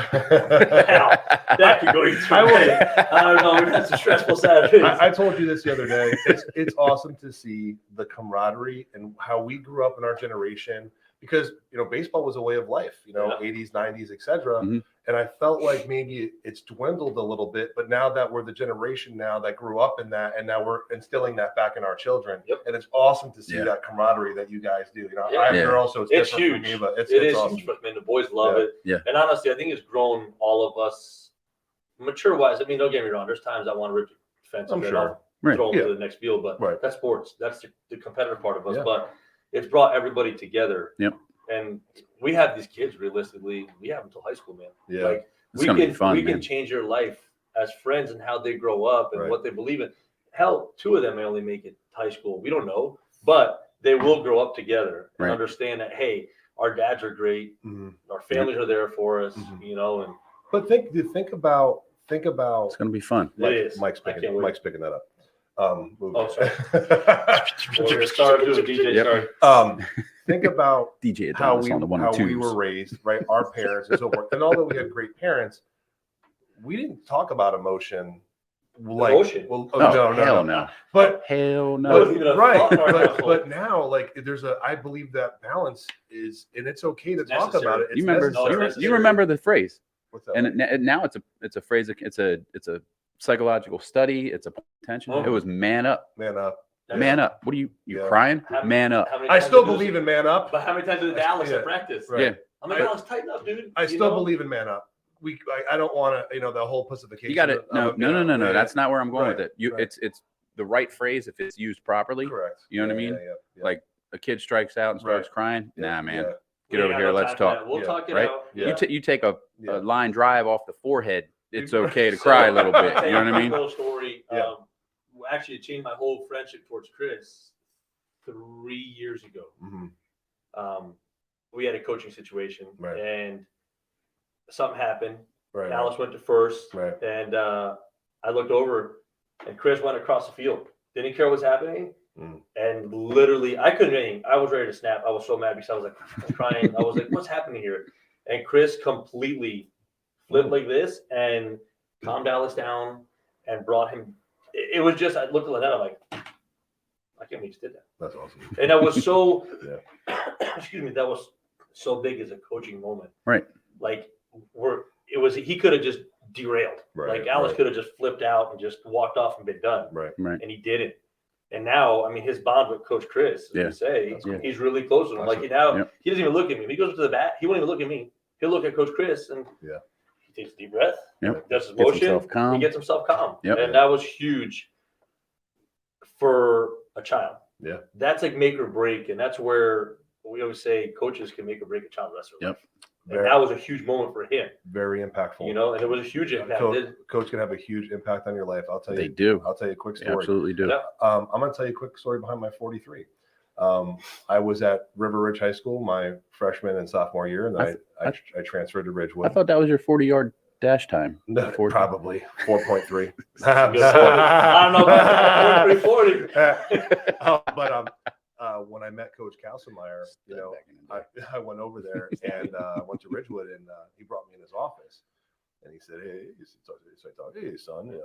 Speaker 3: That could go either way. I don't know. That's a stressful Saturday.
Speaker 2: I told you this the other day. It's awesome to see the camaraderie and how we grew up in our generation because baseball was a way of life. 80s, 90s, etc.
Speaker 1: Mhm.
Speaker 2: And I felt like maybe it's dwindled a little bit. But now that we're the generation now that grew up in that, and now we're instilling that back in our children.
Speaker 3: Yep.
Speaker 2: And it's awesome to see
Speaker 1: Yeah.
Speaker 2: that camaraderie that you guys do.
Speaker 3: Yeah.
Speaker 2: I have
Speaker 1: Yeah.
Speaker 2: girls, so it's different
Speaker 3: huge.
Speaker 2: for me, but it's
Speaker 3: It is
Speaker 2: awesome.
Speaker 3: huge, but man, the boys love it.
Speaker 1: Yeah.
Speaker 3: And honestly, I think it's grown all of us mature wise. I mean, don't get me wrong. There's times I want to rip the fence
Speaker 2: I'm
Speaker 3: and
Speaker 2: sure.
Speaker 3: I'll
Speaker 1: Right.
Speaker 3: throw them
Speaker 2: Yeah.
Speaker 3: to the next field, but
Speaker 2: Right.
Speaker 3: that's sports. That's the competitive part of us.
Speaker 2: Yeah.
Speaker 3: But it's brought everybody together.
Speaker 1: Yep.
Speaker 3: And we have these kids. Realistically, we have them until high school, man.
Speaker 2: Yeah.
Speaker 3: Like
Speaker 1: It's
Speaker 3: we
Speaker 1: gonna
Speaker 3: can
Speaker 1: be fun,
Speaker 3: we
Speaker 1: man.
Speaker 3: can change their life as friends and how they grow up and
Speaker 2: Right.
Speaker 3: what they believe in. Hell, two of them may only make it to high school. We don't know, but they will grow up together and
Speaker 1: Right.
Speaker 3: understand that hey, our dads are great,
Speaker 2: Mhm.
Speaker 3: our families are there for us,
Speaker 2: Mhm.
Speaker 3: and
Speaker 2: But think about
Speaker 1: It's going to be fun.
Speaker 3: It is.
Speaker 2: Mike's
Speaker 3: I can't
Speaker 2: picking
Speaker 3: wait.
Speaker 2: Mike's picking that up. Moving.
Speaker 3: Oh, sorry. We're sorry to do it, DJ.
Speaker 2: Yep.
Speaker 3: Sorry.
Speaker 2: Think about
Speaker 1: DJ
Speaker 2: how
Speaker 1: Adonis on the one and
Speaker 2: we
Speaker 1: twos.
Speaker 2: were raised, right? Our parents and so forth. And although we had great parents, we didn't talk about emotion. Like,
Speaker 3: Emotion?
Speaker 2: Well,
Speaker 1: Oh, hell no.
Speaker 2: But
Speaker 1: Hell
Speaker 3: That wasn't
Speaker 1: no.
Speaker 3: even a
Speaker 2: right,
Speaker 3: thought in our
Speaker 2: but,
Speaker 3: household.
Speaker 2: but now, like, I believe that balance is, and it's okay to talk
Speaker 3: Necessary.
Speaker 2: about it. It's
Speaker 1: You remember?
Speaker 3: No,
Speaker 2: necessary.
Speaker 3: it's
Speaker 1: You remember the phrase?
Speaker 2: What's that?
Speaker 1: And now it's a phrase. It's a psychological study. It's a attention.
Speaker 3: Oh.
Speaker 1: It was man up.
Speaker 2: Man up.
Speaker 1: Man up. What are you
Speaker 2: Yeah.
Speaker 1: crying?
Speaker 3: How-
Speaker 1: Man up.
Speaker 3: How many
Speaker 2: I
Speaker 3: times
Speaker 2: still
Speaker 3: did you-
Speaker 2: believe in man up.
Speaker 3: But how many times did Dallas
Speaker 2: Yeah.
Speaker 3: at practice?
Speaker 2: Right.
Speaker 1: Yeah.
Speaker 3: I'm like, Dallas, tighten up, dude.
Speaker 2: I
Speaker 3: You
Speaker 2: still
Speaker 3: know?
Speaker 2: believe in man up. I don't want to, the whole pussification.
Speaker 1: You got it. No.
Speaker 2: Yeah.
Speaker 1: That's not where I'm going with
Speaker 2: Right,
Speaker 1: it.
Speaker 2: right.
Speaker 1: It's the right phrase if it's used properly.
Speaker 2: correct.
Speaker 1: You know what I
Speaker 2: Yeah,
Speaker 1: mean?
Speaker 2: yeah.
Speaker 1: Like a kid strikes out and starts crying. Nah, man, get over here. Let's talk.
Speaker 3: We'll talk it
Speaker 1: right?
Speaker 3: out.
Speaker 1: Yeah. You take a line drive off the forehead. It's okay to cry a little bit. You know what I mean?
Speaker 3: Little story. Actually, it changed my whole friendship towards Chris 3 years ago.
Speaker 2: Mm-hmm.
Speaker 3: We had a coaching situation, and something happened.
Speaker 2: Right.
Speaker 3: Alice went to first,
Speaker 2: right.
Speaker 3: And I looked over, and Chris went across the field. Didn't care what was happening, and literally, I couldn't do anything. I was ready to snap. I was so mad because I was crying. I was like, "What's happening here?" And Chris completely flipped like this and calmed Alice down and brought him. It was just, I looked at that, I'm like, I can't believe he just did that.
Speaker 2: That's awesome.
Speaker 3: And that was so, excuse me, that was so big as a coaching moment.
Speaker 1: Right.
Speaker 3: Like, he could have just derailed.
Speaker 2: Right.
Speaker 3: Like, Alice could have just flipped out and just walked off and been done.
Speaker 2: Right.
Speaker 3: And he didn't. And now, I mean, his bond with Coach Chris, he's really close with him. Like, he doesn't even look at me. When he goes to the bat, he won't even look at me. He'll look at Coach Chris and he takes a deep breath, does his motion, he gets himself calm. And that was huge for a child.
Speaker 2: Yeah.
Speaker 3: That's like make or break. And that's where we always say coaches can make or break a child's life. And that was a huge moment for him.
Speaker 2: Very impactful.
Speaker 3: And it was a huge impact.
Speaker 2: Coach can have a huge impact on your life. I'll tell you.
Speaker 1: They do.
Speaker 2: I'll tell you a quick story.
Speaker 1: They absolutely do.
Speaker 3: Yeah.
Speaker 2: I'm going to tell you a quick story behind my 43. I was at River Ridge High School my freshman and sophomore year, and then I transferred to Ridgewood.
Speaker 1: I thought that was your 40-yard dash time.
Speaker 2: No, probably 4.3.
Speaker 3: I don't know about 4.340.
Speaker 2: But when I met Coach Kalsenmeyer, I went over there and went to Ridgewood, and he brought me in his office, and he said, "Hey," so I thought, "Hey, son,"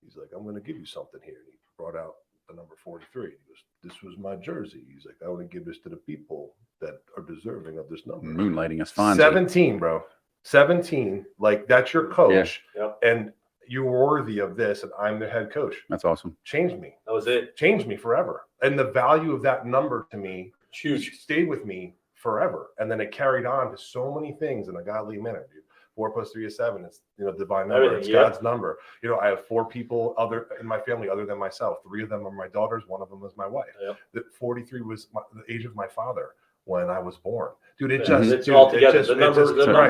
Speaker 2: he's like, "I'm going to give you something here." And he brought out the number 43. He goes, "This was my jersey." He's like, "I want to give this to the people that are deserving of this number."
Speaker 1: Moonlighting us fun.
Speaker 2: 17, bro. 17. Like, that's your coach. And you're worthy of this, and I'm the head coach.
Speaker 1: That's awesome.
Speaker 2: Changed me.
Speaker 3: That was it.
Speaker 2: Changed me forever. And the value of that number to me stayed with me forever. And then it carried on to so many things in a godly manner, dude. 4 + 3 is 7. It's divine number. It's God's number. I have 4 people in my family other than myself. 3 of them are my daughters. 1 of them is my wife. The 43 was the age of my father when I was born. Dude,
Speaker 3: it's all together. The number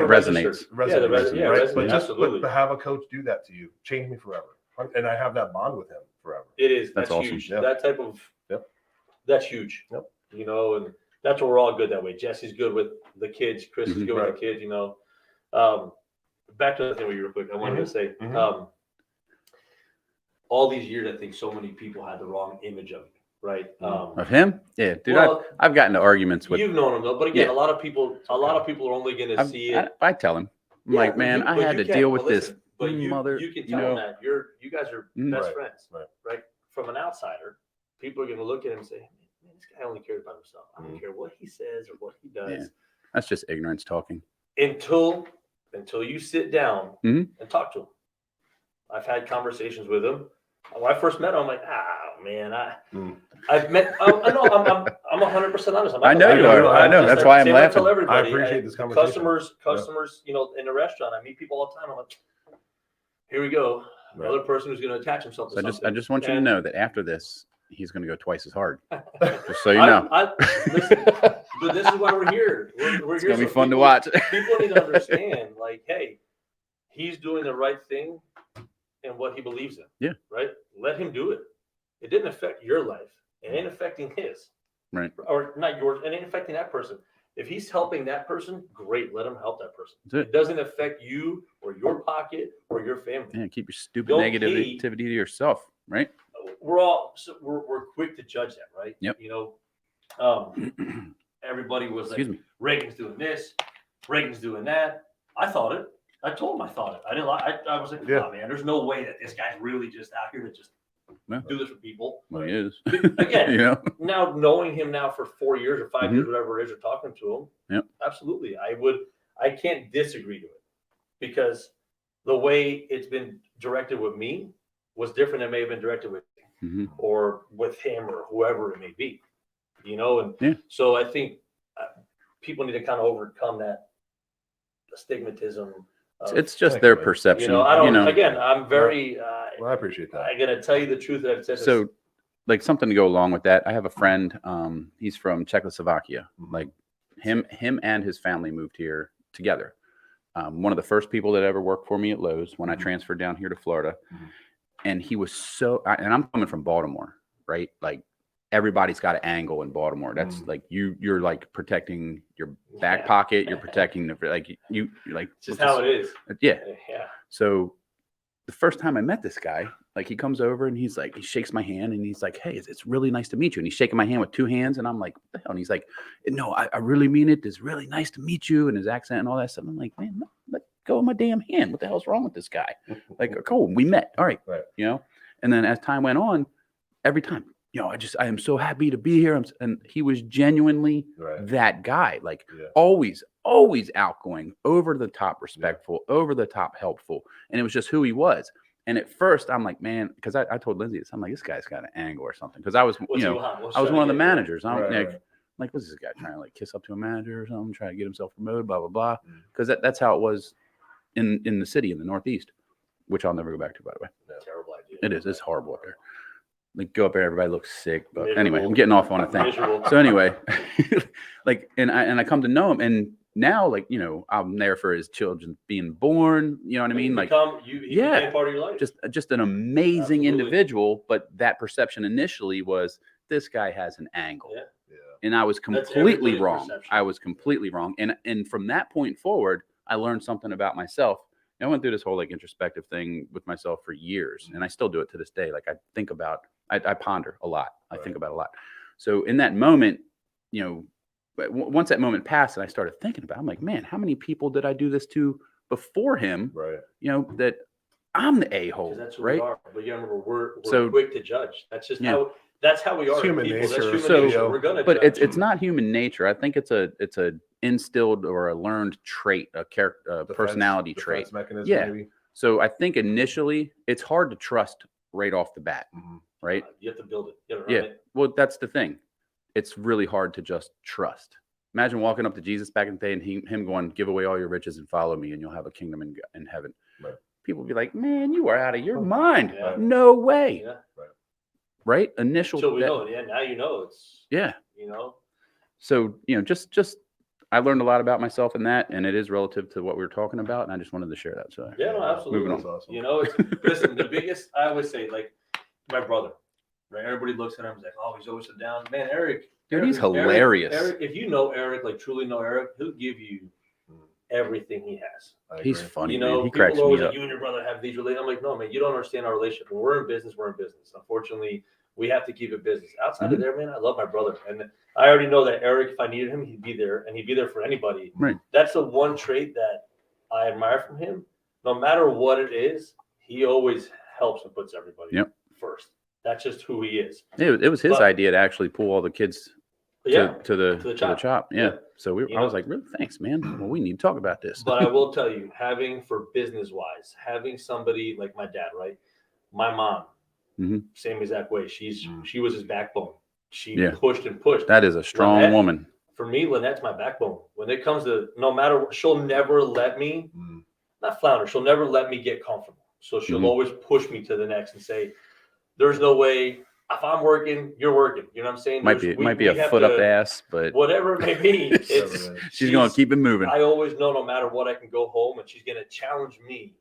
Speaker 1: resonates.
Speaker 2: But to have a coach do that to you changed me forever. And I have that bond with him forever.
Speaker 3: It is.
Speaker 1: That's awesome.
Speaker 3: Huge. That type of that's huge.
Speaker 2: Yep.
Speaker 3: And that's what we're all good that way. Jesse's good with the kids. Chris is good with the kids. Back to the thing real quick. I wanted to say, all these years, I think so many people had the wrong image of him. Right.
Speaker 1: Of him? Yeah, dude. I've gotten into arguments with.
Speaker 3: You've known him though, but again, a lot of people are only going to see it.
Speaker 1: I tell him, I'm like, man, I had to deal with this.
Speaker 3: But
Speaker 1: mother,
Speaker 3: you can tell them that you guys are best friends, right? From an outsider, people are going to look at him and say, "Man, this guy only cares about himself. I don't care what he says or what he does."
Speaker 1: Yeah. That's just ignorance talking.
Speaker 3: Until you sit down and talk to him. I've had conversations with him. When I first met him, I'm like, man, I've met. I'm 100% honest.
Speaker 1: I know you are. I know. That's why I'm laughing.
Speaker 3: Tell everybody,
Speaker 2: I appreciate this conversation.
Speaker 3: Customers, in a restaurant, I meet people all the time. I'm like, here we go. Another person who's going to attach himself to something.
Speaker 1: I just want you to know that after this, he's going to go twice as hard. Just so you know.
Speaker 3: Listen, but this is why we're here. We're
Speaker 1: it's
Speaker 3: here
Speaker 1: going to be fun to watch.
Speaker 3: People need to understand, like, hey, he's doing the right thing and what he believes in.
Speaker 1: Yeah.
Speaker 3: Right? Let him do it. It didn't affect your life. It ain't affecting his.
Speaker 1: Right.
Speaker 3: Or not yours. It ain't affecting that person. If he's helping that person, great. Let him help that person. It doesn't affect you or your pocket or your family.
Speaker 1: Yeah, keep your stupid negativity to yourself, right?
Speaker 3: We're quick to judge that, right?
Speaker 1: Yep.
Speaker 3: Everybody was like, Reagan's doing this, Reagan's doing that. I thought it. I told him I thought it. I didn't lie. I was like, oh, man, there's no way that this guy's really just out here to just do this for people.
Speaker 1: Well, he is.
Speaker 3: Again, now knowing him now for 4 years or 5 years, whatever it is, or talking to him, absolutely. I can't disagree to it because the way it's been directed with me was different than it may have been directed with me or with him or whoever it may be, and so I think people need to kind of overcome that stigmatism.
Speaker 1: It's just their perception.
Speaker 3: Again, I'm very.
Speaker 2: Well, I appreciate that.
Speaker 3: I'm gonna tell you the truth that I've said.
Speaker 1: So, like something to go along with that. I have a friend. He's from Czechoslovakia. Like him and his family moved here together. One of the first people that ever worked for me at Lowe's when I transferred down here to Florida. And he was and I'm coming from Baltimore, right? Like everybody's got an angle in Baltimore. That's like you're like protecting your back pocket. You're protecting you're like
Speaker 3: just how it is.
Speaker 1: Yeah.
Speaker 3: Yeah.
Speaker 1: So the first time I met this guy, like he comes over and he's like, he shakes my hand and he's like, hey, it's really nice to meet you. And he's shaking my hand with two hands. And I'm like, what the hell? And he's like, no, I really mean it. It's really nice to meet you. And his accent and all that stuff. I'm like, man, let go of my damn hand. What the hell's wrong with this guy? Like, cool, we met. All right. You know? And then as time went on, every time, you know, I am so happy to be here. And he was genuinely that guy, like always outgoing, over the top respectful, over the top helpful. And it was just who he was. And at first I'm like, man, because I told Lindsay this, I'm like, this guy's got an angle or something. Because I was, I was one of the managers. I'm like, what's this guy trying to like kiss up to a manager or something, trying to get himself promoted, blah, blah, blah. Because that's how it was in the city in the Northeast, which I'll never go back to, by the way.
Speaker 3: Terrible idea.
Speaker 1: It is. It's horrible up there. Like go up there, everybody looks sick. But
Speaker 3: Miserable.
Speaker 1: anyway, I'm getting off on a thing. So anyway, like, and I come to know him, and now, like, you know, I'm there for his children being born. You know what I mean? Like,
Speaker 3: he became part of your life.
Speaker 1: Just an amazing individual. But that perception initially was this guy has an angle.
Speaker 3: Yeah.
Speaker 1: And I was completely wrong. I was completely wrong. And from that point forward, I learned something about myself. And I went through this whole like introspective thing with myself for years, and I still do it to this day. Like I ponder a lot. I think about a lot. So in that moment, you know, once that moment passed and I started thinking about it, I'm like, man, how many people did I do this to before him? Right. You know, that I'm the a-hole.
Speaker 3: That's who
Speaker 1: right?
Speaker 3: we are. But you remember, we're so quick to judge. That's just how. That's how we are.
Speaker 2: Human nature.
Speaker 3: That's human nature. We're gonna.
Speaker 1: But it's not human nature. I think it's a instilled or a learned trait, a character, personality trait.
Speaker 2: Mechanism, maybe.
Speaker 1: So I think initially it's hard to trust right off the bat, right?
Speaker 3: You have to build it. You have to run it.
Speaker 1: Well, that's the thing. It's really hard to just trust. Imagine walking up to Jesus back in the day and him going, give away all your riches and follow me and you'll have a kingdom in heaven. Right. People would be like, man, you are out of your mind. Yeah. No way. Yeah. Right? Initial.
Speaker 3: So we know. Yeah. Now you know it's.
Speaker 1: Yeah.
Speaker 3: You know.
Speaker 1: So, you know, just I learned a lot about myself in that, and it is relative to what we were talking about, and I just wanted to share that. So
Speaker 3: yeah, no, absolutely.
Speaker 1: Moving on.
Speaker 2: Awesome.
Speaker 3: You know, listen, the biggest, I always say, like, my brother, right? Everybody looks at him, like, oh, he's always so down. Man, Eric.
Speaker 1: Dude, he's hilarious.
Speaker 3: Eric, if you know Eric, like truly know Eric, he'll give you everything he has.
Speaker 1: He's funny.
Speaker 3: You know,
Speaker 1: man. He cracks
Speaker 3: people are always
Speaker 1: me
Speaker 3: like,
Speaker 1: up.
Speaker 3: you and your brother have these relations. I'm like, no, man, you don't understand our relationship. When we're in business, we're in business. Unfortunately, we have to keep it business. Outside of there, man, I love my brother. And I already know that Eric, if I needed him, he'd be there, and he'd be there for anybody.
Speaker 1: Right.
Speaker 3: That's the one trait that I admire from him. No matter what it is, he always helps and puts everybody first. That's just who he is.
Speaker 1: It was his idea to actually pull all the kids to the shop. Yeah. So I was like, really, thanks, man. Well, we need to talk about this.
Speaker 3: But I will tell you, for business wise, having somebody like my dad, right? My mom, same exact way. She was his backbone. She pushed and pushed.
Speaker 1: That is a strong woman.
Speaker 3: For me, Lynette's my backbone. When it comes to no matter what, she'll never let me not flounder. She'll never let me get comfortable. So she'll always push me to the next and say, there's no way if I'm working, you're working. You know what I'm saying?
Speaker 1: Might be a foot up the ass, but
Speaker 3: whatever it may be,
Speaker 1: she's going to keep it moving.
Speaker 3: I always know no matter what, I can go home and she's going to challenge me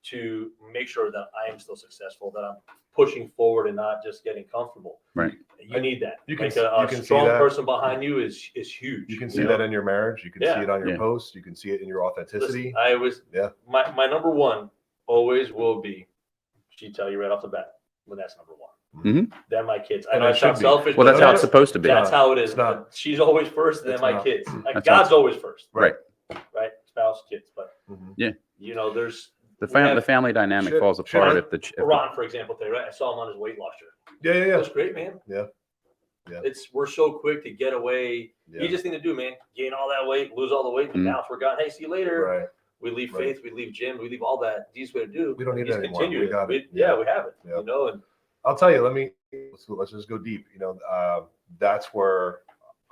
Speaker 3: to make sure that I am still successful, that I'm pushing forward and not just getting comfortable.
Speaker 1: Right.
Speaker 3: You need that.
Speaker 2: You can,
Speaker 3: a strong person behind you is huge.
Speaker 2: You can see that in your marriage. You can see it on your posts. You can see it in your authenticity.
Speaker 3: Listen, my number one always will be, she'd tell you right off the bat, well, that's number one. Then my kids. I know it sounds selfish.
Speaker 1: Well, that's how it's supposed to be.
Speaker 3: That's how it is. She's always first, then my kids. Like God's always first.
Speaker 1: Right.
Speaker 3: Spouse, kids. But you know, there's
Speaker 1: the family dynamic falls apart if
Speaker 3: Ron, for example, today, right? I saw him on his weight loss journey.
Speaker 2: Yeah.
Speaker 3: That's great, man.
Speaker 2: Yeah.
Speaker 3: We're so quick to get away. You just need to do, man. Gain all that weight, lose all the weight, and bounce. We're gone. Hey, see you later.
Speaker 2: Right.
Speaker 3: We leave faith, we leave gym, we leave all that. Easiest way to do.
Speaker 2: We don't need that anymore.
Speaker 3: We got it. We have it. You know, and
Speaker 2: I'll tell you. Let's just go deep. You know, that's where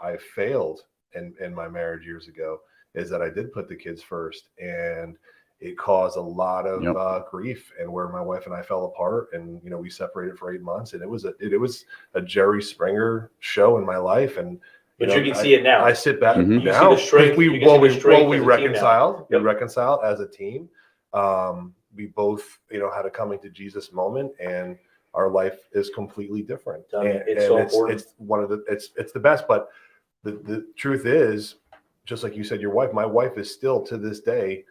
Speaker 2: I failed in my marriage years ago. Is that I did put the kids first, and it caused a lot of grief, and where my wife and I fell apart, and we separated for 8 months, and it was a Jerry Springer show in my life, and
Speaker 3: you can see it now.
Speaker 2: I sit back
Speaker 3: You
Speaker 2: now.
Speaker 3: see the strength.
Speaker 2: We reconciled.
Speaker 3: Yep.
Speaker 2: We reconciled as a team. We both had a coming to Jesus moment, and our life is completely different.
Speaker 3: It's so important.
Speaker 2: It's one of the it's the best. But the truth is, just like you said, my wife is still, to this day,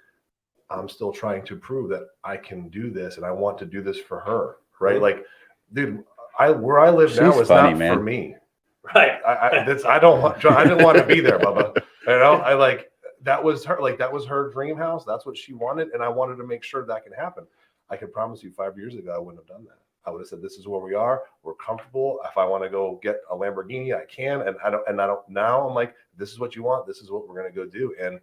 Speaker 2: I'm still trying to prove that I can do this, and I want to do this for her, right?
Speaker 3: Mm-hmm.
Speaker 2: Like, dude, where I live now is funny, not for me,
Speaker 3: right?
Speaker 2: I didn't want to be there, Bubba. That was her dream house. That's what she wanted, and I wanted to make sure that can happen. I can promise you, 5 years ago, I wouldn't have done that. I would have said, "This is where we are. We're comfortable. If I want to go get a Lamborghini, I can." And I don't. Now I'm like, "This is what you want. This is what we're gonna go do." And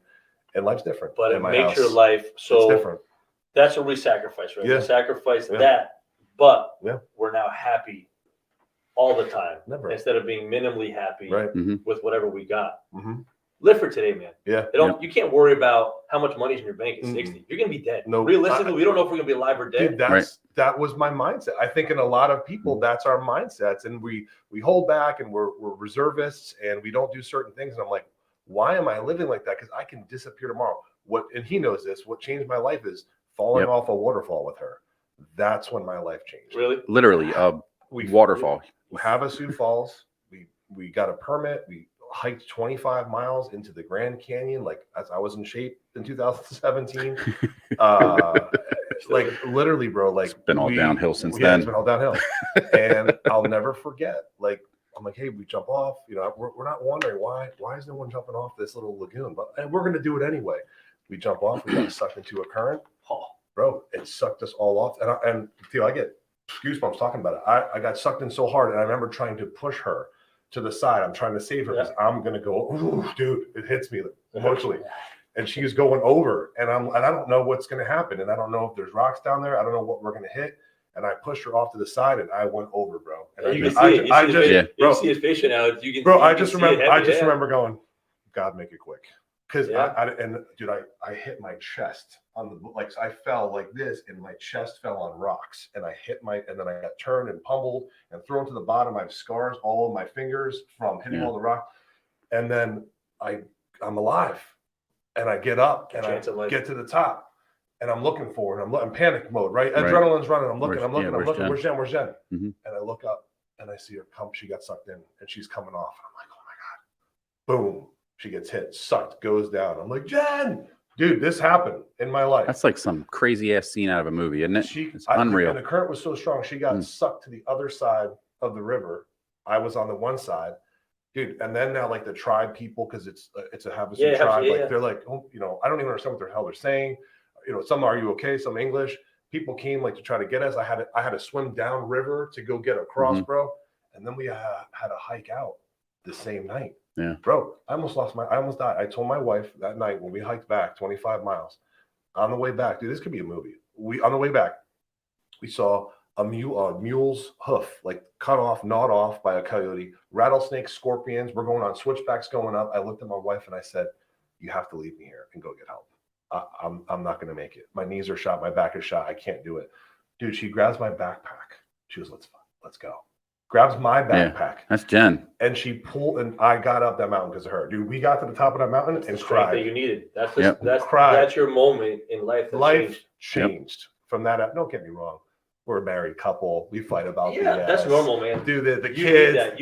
Speaker 2: life's different.
Speaker 3: But it makes your life so
Speaker 2: it's different.
Speaker 3: That's what we sacrifice, right?
Speaker 2: Yeah.
Speaker 3: We sacrifice that, but
Speaker 2: Yeah.
Speaker 3: we're now happy all the time.
Speaker 2: Never.
Speaker 3: Instead of being minimally happy
Speaker 2: Right.
Speaker 3: with whatever we got.
Speaker 2: Mm-hmm.
Speaker 3: Live for today, man.
Speaker 2: Yeah.
Speaker 3: You can't worry about how much money's in your bank at 60. You're gonna be dead.
Speaker 2: No,
Speaker 3: realistically, we don't know if we're gonna be alive or dead.
Speaker 2: Dude, that was my mindset. I think in a lot of people, that's our mindsets, and we hold back, and we're reservists, and we don't do certain things. And I'm like, why am I living like that? Because I can disappear tomorrow. And he knows this. What changed my life is falling off a waterfall with her. That's when my life changed.
Speaker 3: Really?
Speaker 1: Literally, waterfall.
Speaker 2: Havasu Falls. We got a permit. We hiked 25 miles into the Grand Canyon, like as I was in shape in 2017. Like literally, bro. Like
Speaker 1: it's been all downhill since
Speaker 2: then.
Speaker 1: then.
Speaker 2: It's been all downhill, and I'll never forget. Like I'm like, hey, we jump off. We're not wondering why is no one jumping off this little lagoon, but we're gonna do it anyway. We jump off. We got sucked into a current. Oh, bro, it sucked us all off. And Theo, I get goosebumps talking about it. I got sucked in so hard, and I remember trying to push her to the side. I'm trying to save her because I'm gonna go. Ooh, dude, it hits me emotionally. And she's going over, and I don't know what's gonna happen, and I don't know if there's rocks down there. I don't know what we're gonna hit. And I pushed her off to the side, and I went over, bro. And
Speaker 3: you can see his face now.
Speaker 2: I just remember going, God, make it quick. Because I hit my chest on the I fell like this, and my chest fell on rocks, and and then I got turned and pummeled and thrown to the bottom. I have scars all over my fingers from hitting all the rock, and then I'm alive, and I get up and I get to the top, and I'm looking for it. I'm panic mode, right? Adrenaline's running. I'm looking. Where's Jen? Where's Jen? Mm-hmm. And I look up and I see her come. She got sucked in, and she's coming off. And I'm like, oh my God! Boom. She gets hit, sucked, goes down. I'm like, Jen, dude, this happened in my life.
Speaker 1: That's like some crazy ass scene out of a movie, isn't it? It's unreal.
Speaker 2: And the current was so strong, she got sucked to the other side of the river. I was on the one side, dude. And then now, like the tribe people, because it's a Havasu tribe, they're like, oh, I don't even understand what the hell they're saying. Some are you okay? Some English. People came to try to get us. I had to swim down river to go get across, bro. And then we had a hike out the same night.
Speaker 1: Yeah,
Speaker 2: bro, I almost died. I told my wife that night when we hiked back 25 miles on the way back, dude, this could be a movie. On the way back, we saw a mule's hoof, like cut off, gnawed off by a coyote, rattlesnakes, scorpions. We're going on switchbacks going up. I looked at my wife and I said, you have to leave me here and go get help. I'm not going to make it. My knees are shot. My back is shot. I can't do it. Dude, she grabs my backpack. She goes, let's go. Grabs my backpack.
Speaker 1: Yeah, that's Jen.
Speaker 2: And she pulled, and I got up that mountain because of her. Dude, we got to the top of that mountain and cried.
Speaker 3: That you needed. That's your moment in life.
Speaker 2: Life changed from that. Don't get me wrong. We're a married couple. We fight about BS.
Speaker 3: That's normal, man.
Speaker 2: Dude, the kids.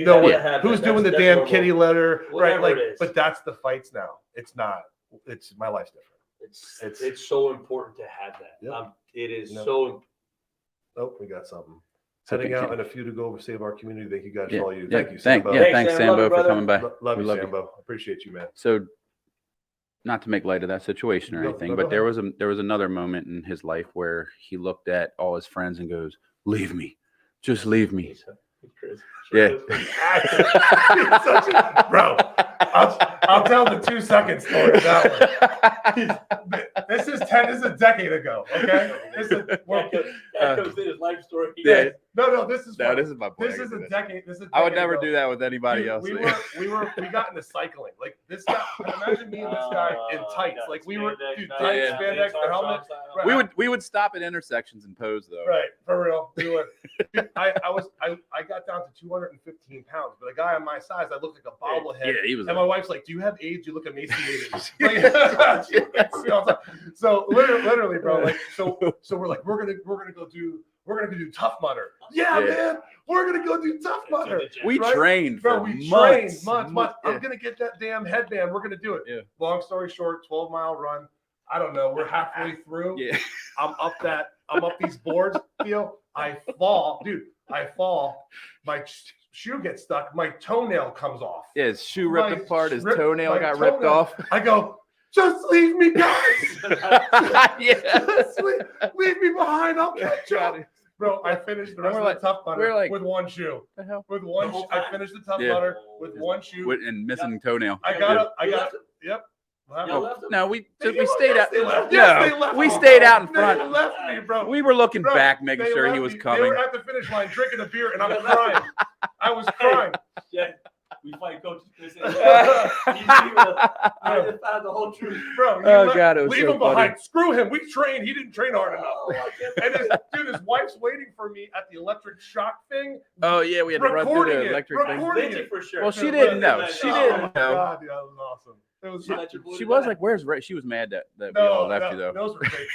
Speaker 2: Who's doing the damn normal. Kitty litter?
Speaker 3: Whatever
Speaker 2: right?
Speaker 3: It is.
Speaker 2: But that's the fights now. It's not. It's my life's different.
Speaker 3: It's so important to have that.
Speaker 2: Yep.
Speaker 3: It is so.
Speaker 2: Oh, we got something. Heading out and a few to go over save our community. Thank you guys for all you do.
Speaker 1: Yeah,
Speaker 2: Thank you, Sambo.
Speaker 1: Thanks, Sambo, for coming by.
Speaker 2: Love you, Sambo. Appreciate you, man.
Speaker 1: So, not to make light of that situation or anything, but there was another moment in his life where he looked at all his friends and goes, "Leave me, just leave me." Yeah,
Speaker 2: bro. I'll tell the 2-second story. That one. This is a decade ago. Okay,
Speaker 3: that comes in his life story.
Speaker 2: Yeah, No, this is
Speaker 1: No,
Speaker 2: funny.
Speaker 1: this is my boy.
Speaker 2: This is a decade. This is a
Speaker 1: I would
Speaker 2: decade
Speaker 1: never
Speaker 2: ago.
Speaker 1: do that with anybody
Speaker 2: Dude,
Speaker 1: else.
Speaker 2: we got into cycling. Like this guy, imagine me and this guy in tights. Like we were, dude, tights,
Speaker 1: yeah.
Speaker 2: spandex, the helmet. Right.
Speaker 1: We would stop at intersections and pose though.
Speaker 2: Right, for real. We would. Dude, I got down to 215 pounds, but a guy on my size, I looked like a bobblehead.
Speaker 1: Yeah, he was.
Speaker 2: And my wife's like, "Do you have AIDS? You look emaciated." Like, so literally, bro. Like, so we're like, we're gonna go do Tough Mudder. Yeah, man, we're gonna go do Tough Mudder.
Speaker 1: We
Speaker 2: right?
Speaker 1: trained for
Speaker 2: we
Speaker 1: months.
Speaker 2: trained months.
Speaker 1: Yeah.
Speaker 2: I'm gonna get that damn headband. We're gonna do it.
Speaker 1: Yeah.
Speaker 2: Long story short, 12-mile run. I don't know. We're halfway through.
Speaker 1: Yeah.
Speaker 2: I'm up these boards, Theo. I fall, dude. I fall. My shoe gets stuck. My toenail comes off.
Speaker 1: Yeah, his shoe ripped apart. His
Speaker 2: my
Speaker 1: toenail got ripped
Speaker 2: toenail.
Speaker 1: off.
Speaker 2: I go, just leave me, guys.
Speaker 1: Yeah.
Speaker 2: Just leave me behind. I'll catch up. Bro, I finished the rest of the Tough Mudder with one shoe.
Speaker 1: The hell?
Speaker 2: With one, I finished the Tough Mudder with one shoe.
Speaker 1: And missing toenail.
Speaker 2: I got yep.
Speaker 1: No, we
Speaker 2: Yes,
Speaker 1: stayed out.
Speaker 2: they left.
Speaker 1: No,
Speaker 2: Yes, they left
Speaker 1: we
Speaker 2: me.
Speaker 1: stayed out in
Speaker 2: They
Speaker 1: front.
Speaker 2: left me, bro.
Speaker 1: We were looking
Speaker 2: Bro,
Speaker 1: back, making
Speaker 2: they
Speaker 1: sure he
Speaker 2: left
Speaker 1: was
Speaker 2: me. They
Speaker 1: coming.
Speaker 2: were at the finish line drinking a beer, and I'm crying. I was crying.
Speaker 3: Yeah, we fight coaches. I just found the whole truth,
Speaker 2: Bro,
Speaker 1: God, it was
Speaker 2: leave
Speaker 1: so
Speaker 2: him
Speaker 1: funny.
Speaker 2: behind. Screw him. We trained. He didn't train hard enough.
Speaker 3: Oh, I can't-
Speaker 2: And his wife's waiting for me at the electric shock thing.
Speaker 1: Oh yeah, we had to run through
Speaker 2: Recording
Speaker 1: the
Speaker 2: it,
Speaker 1: electric thing.
Speaker 2: recording
Speaker 3: Lindsay
Speaker 2: it.
Speaker 3: for sure.
Speaker 1: Well, she didn't know. She
Speaker 2: Oh
Speaker 1: didn't
Speaker 2: my
Speaker 1: know.
Speaker 2: God, yeah, that was awesome. It was
Speaker 3: She let your boy
Speaker 1: She
Speaker 3: do
Speaker 1: was
Speaker 3: that.
Speaker 1: like, "Where's Ray?" She was mad that we all left you though.
Speaker 2: Those were great times.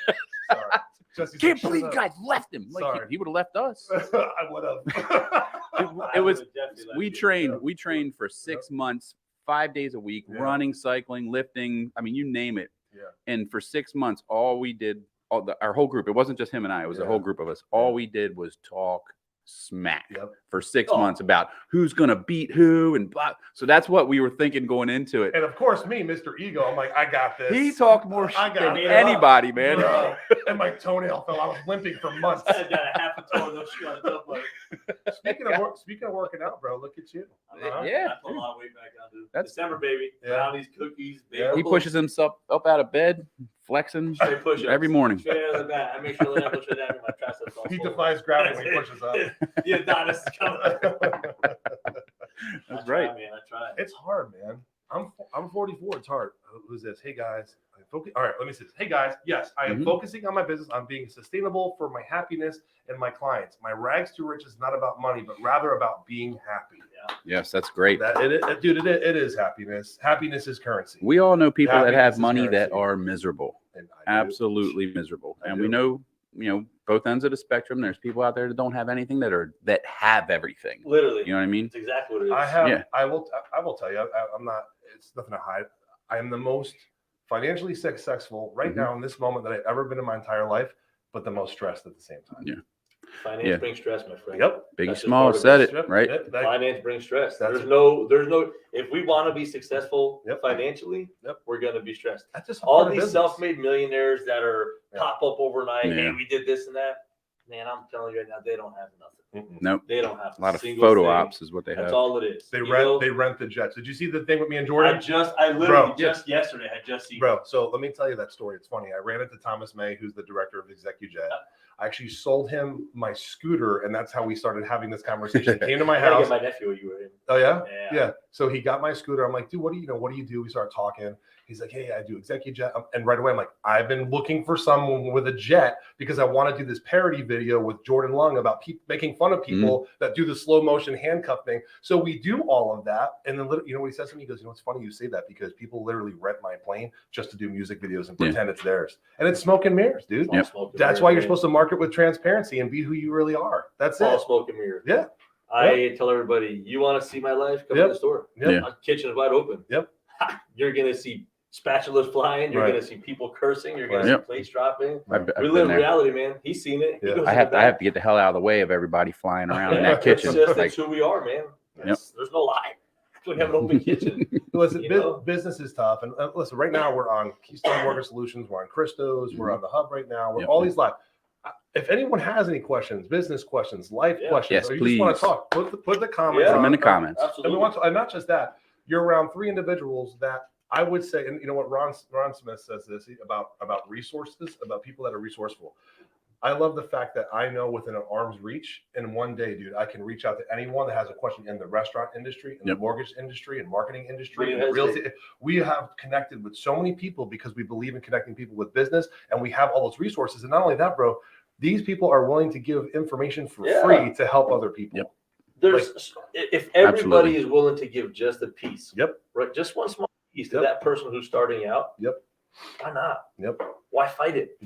Speaker 2: Man. Sorry. Jesse's
Speaker 1: Can't
Speaker 2: like, "Shut
Speaker 1: believe
Speaker 2: up."
Speaker 1: you guys left him. Like
Speaker 2: Sorry.
Speaker 1: he would have left us.
Speaker 2: I would have.
Speaker 1: It was.
Speaker 3: I would've definitely let
Speaker 1: We
Speaker 3: you.
Speaker 1: trained. We trained for 6 months, 5 days a week,
Speaker 2: Yeah.
Speaker 1: running, cycling, lifting. I mean, you name it.
Speaker 2: Yeah.
Speaker 1: And for 6 months, all we did, our whole group. It wasn't just him and I. It was a
Speaker 2: Yeah.
Speaker 1: whole group of us. All we did was talk smack
Speaker 2: Yep.
Speaker 1: for 6
Speaker 3: Oh.
Speaker 1: months about who's gonna beat who and blah. So that's what we were thinking going into it.
Speaker 2: And of course, me, Mr. Ego, I'm like, I got this.
Speaker 1: He talked more
Speaker 2: I
Speaker 1: shit
Speaker 2: got
Speaker 1: than
Speaker 2: it.
Speaker 1: anybody, man.
Speaker 2: Bro. And my toenail fell. I was limping for months.
Speaker 3: I got a half a toe of those shoes on the top of it.
Speaker 2: Speaking of working out, bro, look at you.
Speaker 1: Yeah,
Speaker 3: I put a lot of weight back down, dude.
Speaker 1: That's-
Speaker 3: December, baby.
Speaker 2: Yeah.
Speaker 3: Brownies, cookies,
Speaker 2: Yeah.
Speaker 1: He
Speaker 3: bagels.
Speaker 1: pushes himself up out of bed, flexing
Speaker 3: Straight push-ups.
Speaker 1: every morning.
Speaker 3: Straight out of the bat. I make sure that I push it down in my triceps. all
Speaker 2: He
Speaker 3: full.
Speaker 2: defies gravity when he pushes up.
Speaker 3: The Adonis is coming.
Speaker 1: That's
Speaker 3: I try,
Speaker 1: right.
Speaker 3: man. I try.
Speaker 2: It's hard, man. I'm 44. It's hard. Who's this? Hey guys. All right, let me say this. Hey guys, yes, I am
Speaker 1: Mhm.
Speaker 2: focusing on my business. I'm being sustainable for my happiness and my clients. My rags to riches is not about money, but rather about being happy.
Speaker 1: Yes, that's great.
Speaker 2: Dude, it is happiness. Happiness is currency.
Speaker 1: We all know people that
Speaker 2: Happiness
Speaker 1: have
Speaker 2: is
Speaker 1: money that
Speaker 2: currency.
Speaker 1: are miserable,
Speaker 2: And I do.
Speaker 1: absolutely miserable.
Speaker 2: I
Speaker 1: And
Speaker 2: do.
Speaker 1: we know, both ends of the spectrum. There's people out there that don't have anything that have everything.
Speaker 3: Literally.
Speaker 1: You know what I mean?
Speaker 3: It's exactly what it is.
Speaker 2: I have.
Speaker 1: Yeah.
Speaker 2: I will tell you. I'm not. It's nothing to hide. I am the most financially successful right
Speaker 1: Mhm.
Speaker 2: now in this moment that I've ever been in my entire life, but the most stressed at the same time.
Speaker 1: Yeah.
Speaker 3: Finance
Speaker 1: Yeah.
Speaker 3: brings stress, my friend.
Speaker 2: Yep.
Speaker 1: Biggie
Speaker 3: That's just
Speaker 1: Small
Speaker 3: part of
Speaker 1: said
Speaker 3: it.
Speaker 1: it, right?
Speaker 3: Finance brings stress.
Speaker 2: That's-
Speaker 3: There's no. If we want to be successful
Speaker 2: Yep.
Speaker 3: financially,
Speaker 2: Yep.
Speaker 3: we're gonna be stressed.
Speaker 2: That's just
Speaker 3: All
Speaker 2: part of
Speaker 3: these
Speaker 2: business.
Speaker 3: self-made millionaires that are
Speaker 2: Yeah.
Speaker 3: pop up overnight.
Speaker 1: Yeah.
Speaker 3: Hey, we did this and that. Man, I'm telling you right now, they don't have nothing.
Speaker 2: Mm-mm.
Speaker 1: Nope.
Speaker 3: They don't have
Speaker 1: A lot of
Speaker 3: single
Speaker 1: photo
Speaker 3: thing.
Speaker 1: ops is what they
Speaker 3: That's
Speaker 1: have.
Speaker 3: all it is.
Speaker 2: They
Speaker 3: You
Speaker 2: rent.
Speaker 3: know,
Speaker 2: They rent the jets. Did you see the thing with me and
Speaker 3: I
Speaker 2: Jordan?
Speaker 3: literally
Speaker 2: Bro.
Speaker 3: just yesterday had just seen.
Speaker 2: Bro, so let me tell you that story. It's funny. I ran into Thomas May, who's the director of ExecuJet. I actually sold him my scooter, and that's how we started having this conversation. He came to my
Speaker 3: I gotta
Speaker 2: house.
Speaker 3: get my nephew. You were in.
Speaker 2: Oh yeah?
Speaker 3: Yeah.
Speaker 2: So he got my scooter. I'm like, dude, what do you do? We start talking. He's like, hey, I do ExecuJet. And right away, I'm like, I've been looking for someone with a jet because I want to do this parody video with Jordan Lung about making fun of people that do the slow motion handcuff thing. So we do all of that. And then, you know what he says to me? He goes, you know, it's funny you say that because people literally rent my plane just to do music videos and pretend it's theirs. And it's smoke and mirrors, dude.
Speaker 3: All smoke and
Speaker 2: That's
Speaker 3: mirrors,
Speaker 2: why you're
Speaker 3: man.
Speaker 2: supposed to market with transparency and be who you really are. That's
Speaker 3: All
Speaker 2: it.
Speaker 3: smoke and mirrors.
Speaker 2: Yeah.
Speaker 3: I tell everybody, you want to see my life? Come
Speaker 2: Yep.
Speaker 3: to the store.
Speaker 2: Yep.
Speaker 1: Yeah.
Speaker 3: My kitchen is wide open.
Speaker 2: Yep.
Speaker 3: You're gonna see spatulas flying. You're
Speaker 2: Right.
Speaker 3: gonna see people cursing. You're gonna
Speaker 2: Right.
Speaker 3: see
Speaker 1: Yep.
Speaker 3: plates dropping.
Speaker 1: I've
Speaker 3: We
Speaker 1: been
Speaker 3: live in
Speaker 1: there.
Speaker 3: reality, man. He's seen it. He
Speaker 2: Yeah.
Speaker 3: goes
Speaker 1: I
Speaker 3: in
Speaker 1: have
Speaker 3: the
Speaker 1: I have
Speaker 3: back.
Speaker 1: to get the hell out of the way of everybody flying around in
Speaker 3: Yeah.
Speaker 1: that kitchen.
Speaker 3: It's just
Speaker 1: Like,
Speaker 3: it's who we are, man. There's no lie. We have an open kitchen.
Speaker 2: Listen,
Speaker 3: You know?
Speaker 2: business is tough. And listen, right now we're on Keystone Mortgage Solutions. We're on Christos. We're on the hub right now. We're
Speaker 1: Yep.
Speaker 2: all these live. If anyone has any questions, business questions, life
Speaker 3: Yeah.
Speaker 2: questions,
Speaker 1: Yes,
Speaker 2: or you just want
Speaker 1: please.
Speaker 2: to talk, put the comments
Speaker 3: Yeah.
Speaker 1: put them
Speaker 2: on.
Speaker 1: in the comments.
Speaker 2: And
Speaker 3: Absolutely.
Speaker 2: we want to, and not just that, you're around 3 individuals that I would say, and you know what Ron Smith says this about resources, about people that are resourceful. I love the fact that I know within an arm's reach, in one day, dude, I can reach out to anyone that has a question in the restaurant industry, in the mortgage industry, and marketing industry, and real estate. We have connected with so many people because we believe in connecting people with business, and we have all those resources. And not only that, bro, these people are willing to give information for free to help other people.
Speaker 3: If everybody is willing to give just a piece, right, just one small piece to that person who's starting out, why not? Why fight it?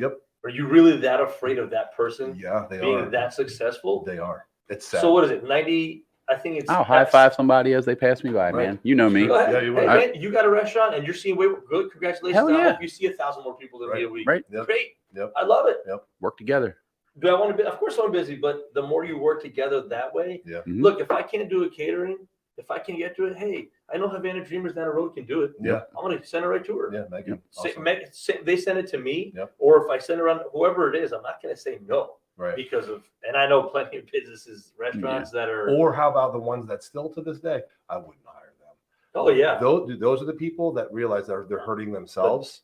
Speaker 3: Are you really that afraid of that person being that successful?
Speaker 2: They are. It's sad.
Speaker 3: So what is it? 90? I think it's.
Speaker 1: I'll high five somebody as they pass me by, man. You know me.
Speaker 2: Yeah, you will.
Speaker 3: Hey, man, you got a restaurant and you're seeing way good. Congratulations.
Speaker 1: Hell yeah.
Speaker 3: I hope you see 1,000 more people than me a week.
Speaker 1: Right.
Speaker 3: Great. I love it.
Speaker 1: Work together.
Speaker 3: But I want to be, of course I'm busy, but the more you work together that way, look, if I can't do a catering, if I can get to it, hey, I know Havana Dreamers down the road can do it. I'm going to send it right to her.
Speaker 2: Megan.
Speaker 3: They send it to me, or if I send it around whoever it is, I'm not going to say no. Because of, and I know plenty of businesses, restaurants that are.
Speaker 2: Or how about the ones that still to this day, I wouldn't hire them.
Speaker 3: Oh, yeah.
Speaker 2: Those are the people that realize that they're hurting themselves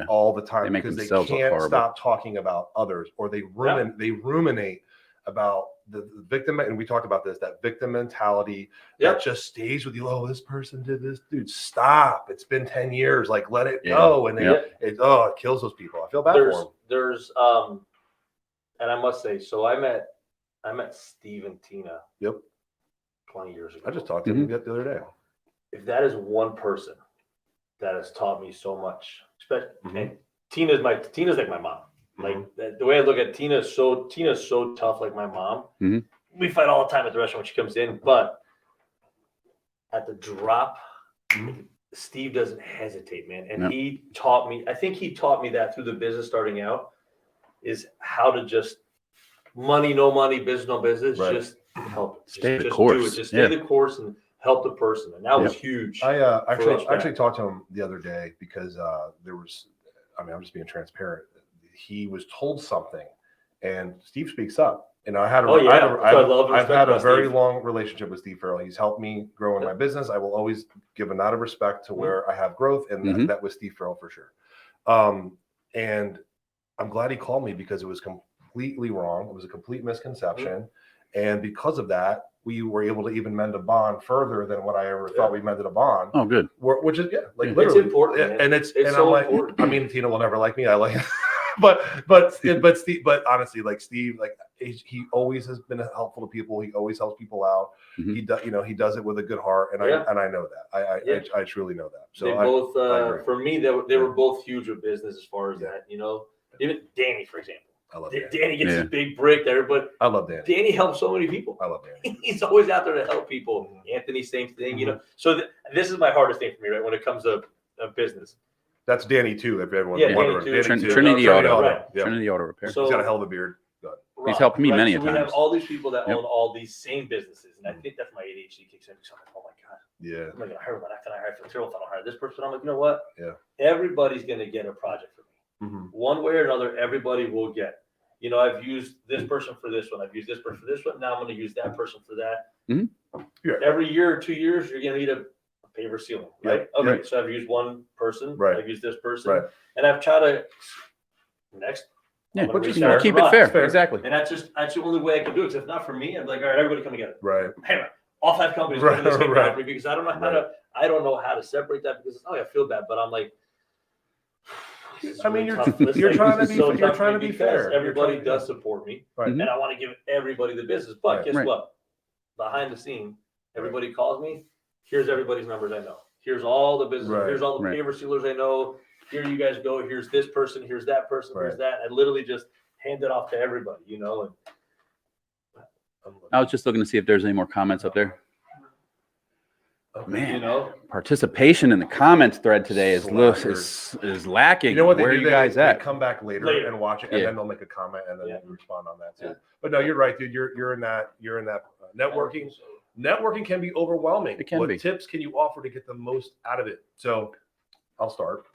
Speaker 2: all the time because they can't stop talking about others, or they ruminate about the victim. And we talked about this, that victim mentality that just stays with you. Oh, this person did this. Dude, stop. It's been 10 years. Like, let it go. And it kills those people. I feel bad for them.
Speaker 3: There's, and I must say, so I met Steve and Tina 20 years ago.
Speaker 2: I just talked to them the other day.
Speaker 3: If that is one person that has taught me so much, especially and Tina's like my mom. Like the way I look at Tina's so tough, like my mom. We fight all the time at the restaurant when she comes in, but at the drop, Steve doesn't hesitate, man. And he taught me, I think he taught me that through the business starting out, is how to just money, no money, business, no business, just help.
Speaker 1: Stay the
Speaker 3: just
Speaker 1: course.
Speaker 3: do it. Just stay the course and help the person. And that was huge.
Speaker 2: I actually talked to him the other day because there was, I'm just being transparent. He was told something, and Steve speaks up. And I've had a very long relationship with Steve Farrell. He's helped me grow in my business. I will always give a nod of respect to where I have growth, and that was Steve Farrell for sure. And I'm glad he called me because it was completely wrong. It was a complete misconception. And because of that, we were able to even mend a bond further than what I ever thought we mended a bond.
Speaker 1: Oh, good.
Speaker 2: Which is literally it's
Speaker 3: important.
Speaker 2: And it's
Speaker 3: so
Speaker 2: I'm like,
Speaker 3: important.
Speaker 2: I mean, Tina will never like me. I like but Steve, but honestly, like Steve, like he always has been helpful to people. He always helps people out. He does, he does it with a good heart, and I know that. I truly know that. So
Speaker 3: they both, for me, they were both huge with business as far as that. Even Danny, for example.
Speaker 2: I love
Speaker 3: Danny gets his big break there, but
Speaker 2: I love Danny.
Speaker 3: Danny helps so many people.
Speaker 2: I love Danny.
Speaker 3: He's always out there to help people. Anthony, same thing. So this is my hardest thing for me, right? When it comes to business.
Speaker 2: That's Danny too. If everyone's wondering,
Speaker 1: Trinity Auto, Trinity Auto Repair.
Speaker 2: So, he's got a hell of a beard.
Speaker 1: He's helped me many times.
Speaker 3: We have all these people that own all these same businesses, and I think that's my ADHD kicks in. Because I'm like, oh my god, I'm not gonna hire one. After I hire for material, if I don't hire this person, I'm like, you know what? Everybody's gonna get a project for me. One way or another, everybody will get. I've used this person for this one. I've used this person for this one. Now I'm going to use that person for that. Every year or 2 years, you're going to need a paver ceiling, right? Okay, so I've used one person. I've used this person, and I've tried to next.
Speaker 1: But just keep it fair. Exactly.
Speaker 3: And that's the only way I can do it. Because if not for me, I'm like, all right, everybody come together.
Speaker 2: Hey,
Speaker 3: all 5 companies working the same property because I don't know how to separate that because I feel bad, but I'm like.
Speaker 2: I mean, you're trying to be fair.
Speaker 3: Everybody does support me, and I want to give everybody the business. But guess what? Behind the scene, everybody calls me. Here's everybody's numbers I know. Here's all the business. Here's all the paver sealers I know. Here you guys go. Here's this person. Here's that person. Here's that. I literally just hand it off to everybody, And
Speaker 1: I was just looking to see if there's any more comments up there. Man, participation in the comments thread today is lacking.
Speaker 2: You know what?
Speaker 1: Where are you guys at?
Speaker 2: They come back later and watch it, and then they'll make a comment, and then we respond on that too. But no, you're right, dude. You're in that networking. Networking can be overwhelming.
Speaker 1: It can
Speaker 2: what
Speaker 1: be.
Speaker 2: Tips can you offer to get the most out of it? So, I'll start.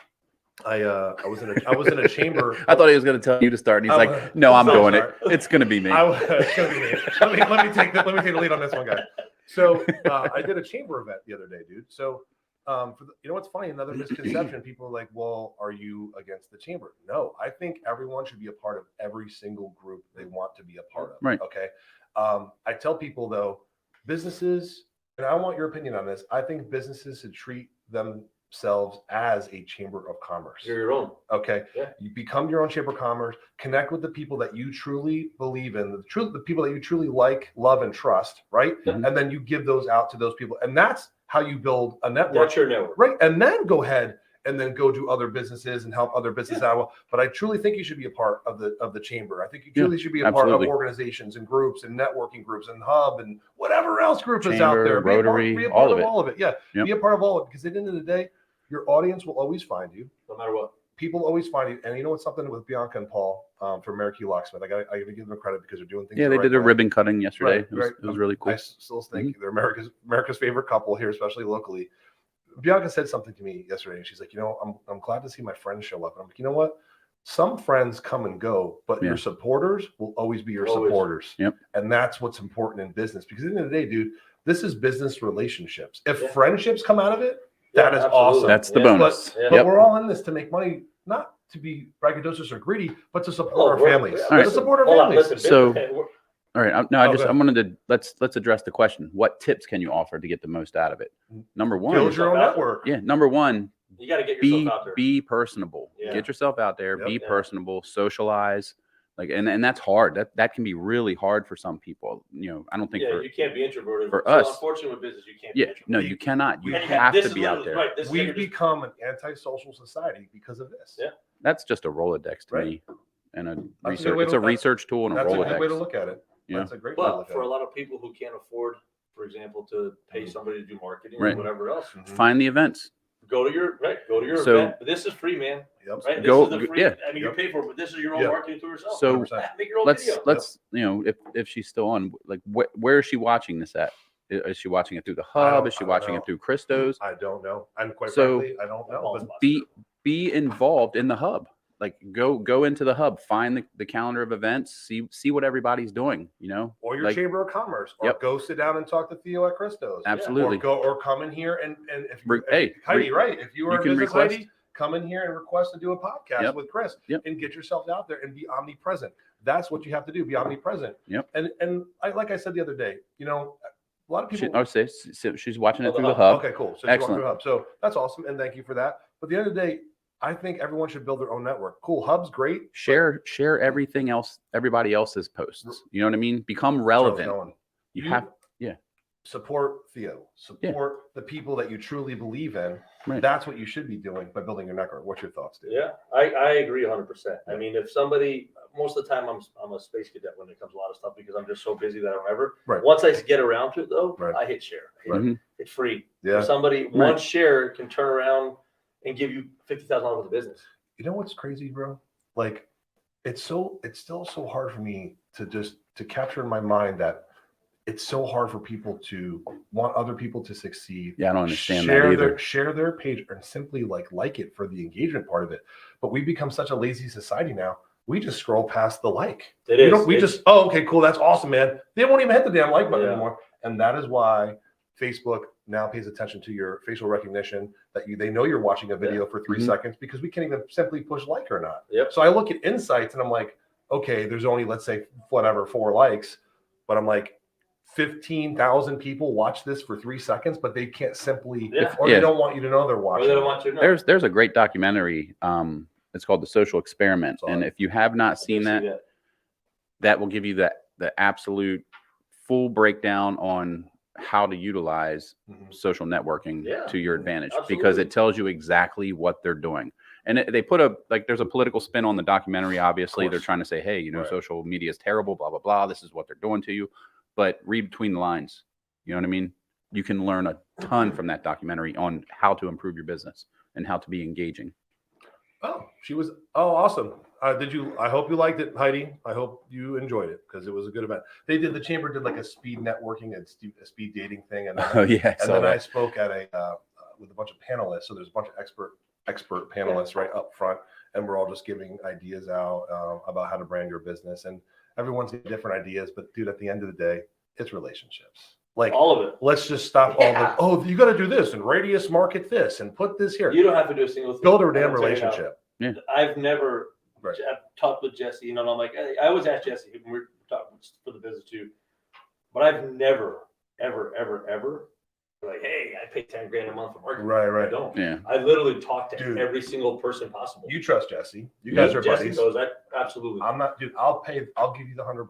Speaker 2: I was in a chamber.
Speaker 1: I thought he was going to tell you to start, and he's like, "No, I'm doing it. It's going to be me."
Speaker 2: It's going to be me. Let me take the lead on this one, guys. So I did a chamber event the other day, dude. So you know what's funny? Another misconception. People are like, well, are you against the chamber? No, I think everyone should be a part of every single group they want to be a part of.
Speaker 1: Right.
Speaker 2: Okay. I tell people though, businesses, and I want your opinion on this. I think businesses should treat themselves as a chamber of commerce.
Speaker 3: You're your own.
Speaker 2: Okay.
Speaker 3: Yeah.
Speaker 2: You become your own chamber of commerce, connect with the people that you truly believe in, the people that you truly like, love, and trust, right?
Speaker 1: Mm-hmm.
Speaker 2: And then you give those out to those people. And that's how you build a network.
Speaker 3: That's your network.
Speaker 2: Right. And then go ahead and then go do other businesses and help other businesses out. But I truly think you should be a part of the chamber. I think you truly should be a part of organizations and groups and networking groups and hub and whatever else group
Speaker 1: chamber,
Speaker 2: is out there.
Speaker 1: Rotary,
Speaker 2: be a
Speaker 1: all
Speaker 2: part
Speaker 1: of it.
Speaker 2: All of it. Yeah. Be a part of all of it, because at the end of the day, your audience will always find you.
Speaker 3: No matter what.
Speaker 2: People always find you. And you know what's something with Bianca and Paul from Marquee Locksmith? I got to give them credit because they're doing things.
Speaker 1: Yeah, they did a ribbon cutting yesterday.
Speaker 2: Right,
Speaker 1: It was really cool.
Speaker 2: I still think they're America's favorite couple here, especially locally. Bianca said something to me yesterday, and she's like, I'm glad to see my friends show up. And I'm like, you know what? Some friends come and go, but your supporters will always be your supporters.
Speaker 1: Yep.
Speaker 2: And that's what's important in business, because at the end of the day, dude, this is business relationships. If friendships come out of it, that is awesome.
Speaker 1: That's the bonus.
Speaker 2: But we're all in this to make money, not to be braggadocious or greedy, but to support our families.
Speaker 1: Right.
Speaker 2: To support our families.
Speaker 1: All right. I wanted to let's address the question. What tips can you offer to get the most out of it? Number one,
Speaker 2: build your own network.
Speaker 1: Yeah. Number one,
Speaker 3: you got to get yourself out there.
Speaker 1: Be personable.
Speaker 3: Yeah.
Speaker 1: Get yourself out there. Be personable. Socialize. And that's hard. That can be really hard for some people. I don't think.
Speaker 3: Yeah, you can't be introverted.
Speaker 1: For us,
Speaker 3: unfortunately, with business, you can't.
Speaker 1: Yeah.
Speaker 3: Be introverted.
Speaker 1: No, you cannot. You have to be out there.
Speaker 3: Right,
Speaker 2: We've become an antisocial society because of this.
Speaker 3: Yeah.
Speaker 1: That's just a Rolodex to me, and a
Speaker 2: That's
Speaker 1: research. It's a research tool and a
Speaker 2: That's
Speaker 1: Rolodex.
Speaker 2: a good way to look at it.
Speaker 1: Yeah.
Speaker 2: That's a great way to look
Speaker 3: But
Speaker 2: at
Speaker 3: for
Speaker 2: it.
Speaker 3: a lot of people who can't afford, for example, to pay somebody to do marketing
Speaker 1: Right.
Speaker 3: or whatever else,
Speaker 1: Find the events.
Speaker 3: go to your
Speaker 1: So-
Speaker 3: event. But this is free, man.
Speaker 2: Yep.
Speaker 3: Right? This
Speaker 1: Go-
Speaker 3: is the free.
Speaker 1: yeah.
Speaker 3: I mean, you pay for it, but this is your own marketing tool yourself.
Speaker 1: So
Speaker 2: 100%.
Speaker 3: make your own
Speaker 1: let's
Speaker 3: video.
Speaker 1: if she's still on, like where is she watching this at? Is she watching it through the hub? Is she watching it through Christos?
Speaker 2: I don't know. I'm quite
Speaker 1: So-
Speaker 2: frankly, I don't know. But
Speaker 1: Be involved in the hub. Like go into the hub, find the calendar of events, see what everybody's doing,
Speaker 2: or your
Speaker 1: like,
Speaker 2: chamber of commerce, or go sit down and talk to Theo at Christos.
Speaker 1: Absolutely.
Speaker 2: Or come in here and if you,
Speaker 1: Heidi,
Speaker 2: right? If you are
Speaker 1: can
Speaker 2: in business,
Speaker 1: request.
Speaker 2: Heidi, come in here and request to do a podcast with Chris and get yourself out there and be omnipresent. That's what you have to do. Be omnipresent.
Speaker 1: Yep.
Speaker 2: And like I said the other day, a lot of people.
Speaker 1: She's watching it through the hub.
Speaker 2: Okay, cool. So
Speaker 1: excellent.
Speaker 2: The hub. So that's awesome, and thank you for that. But at the end of the day, I think everyone should build their own network. Cool, hub's great.
Speaker 1: Share everything else, everybody else's posts. You know what I mean? Become relevant. You have
Speaker 2: support Theo. Support the people that you truly believe in.
Speaker 1: Right.
Speaker 2: That's what you should be doing by building your network. What's your thoughts, dude?
Speaker 3: Yeah, I agree 100%. I mean, if somebody, most of the time I'm a space cadet when it comes to a lot of stuff because I'm just so busy that I don't ever.
Speaker 2: Right.
Speaker 3: Once I get around to it though,
Speaker 2: Right.
Speaker 3: I hit share.
Speaker 1: Right.
Speaker 3: It's free.
Speaker 2: Yeah.
Speaker 3: If somebody one share can turn around and give you $50,000 worth of business.
Speaker 2: You know what's crazy, bro? Like, it's still so hard for me to capture in my mind that it's so hard for people to want other people to succeed.
Speaker 1: Yeah, I don't understand that either.
Speaker 2: Share their page and simply like it for the engagement part of it. But we become such a lazy society now. We just scroll past the like. We just, okay, cool. That's awesome, man. They won't even hit the damn like button anymore. And that is why Facebook now pays attention to your facial recognition, that they know you're watching a video for 3 seconds, because we can't even simply push like or not.
Speaker 3: Yep.
Speaker 2: So I look at insights and I'm like, okay, there's only, let's say, 4 likes, but I'm like, 15,000 people watch this for 3 seconds, but they can't simply, they don't want you to know they're watching.
Speaker 3: Or they don't want you to know.
Speaker 1: There's a great documentary. It's called The Social Experiment, and if you have not seen that will give you the absolute full breakdown on how to utilize social networking to your advantage, because it tells you exactly what they're doing. And they put there's a political spin on the documentary. Obviously, they're trying to say, hey, social media is terrible, blah, blah, blah. This is what they're doing to you. But read between the lines. You know what I mean? You can learn a ton from that documentary on how to improve your business and how to be engaging.
Speaker 2: Awesome. I hope you liked it, Heidi. I hope you enjoyed it, because it was a good event. The chamber did like a speed networking and a speed dating thing. And then, I spoke at with a bunch of panelists. So there's a bunch of expert panelists right up front, and we're all just giving ideas out about how to brand your business. And everyone's got different ideas, but dude, at the end of the day, it's relationships. Like
Speaker 3: all of it.
Speaker 2: Let's just stop all the. Oh, you got to do this and radius market this and put this here.
Speaker 3: You don't have to do a single thing.
Speaker 2: Build a damn relationship.
Speaker 1: Yeah.
Speaker 3: I've never
Speaker 2: Right.
Speaker 3: I've talked with Jesse, and I'm like, I always ask Jesse when we're talking for the business too, but I've never, ever like, hey, I pay 10 grand a month for marketing.
Speaker 2: Right.
Speaker 3: I don't.
Speaker 1: Yeah.
Speaker 3: I literally talk to
Speaker 2: Dude,
Speaker 3: every single person possible.
Speaker 2: You trust Jesse. You guys are
Speaker 3: Jesse
Speaker 2: buddies.
Speaker 3: knows. Absolutely.
Speaker 2: I'm not, dude. I'll give you the $100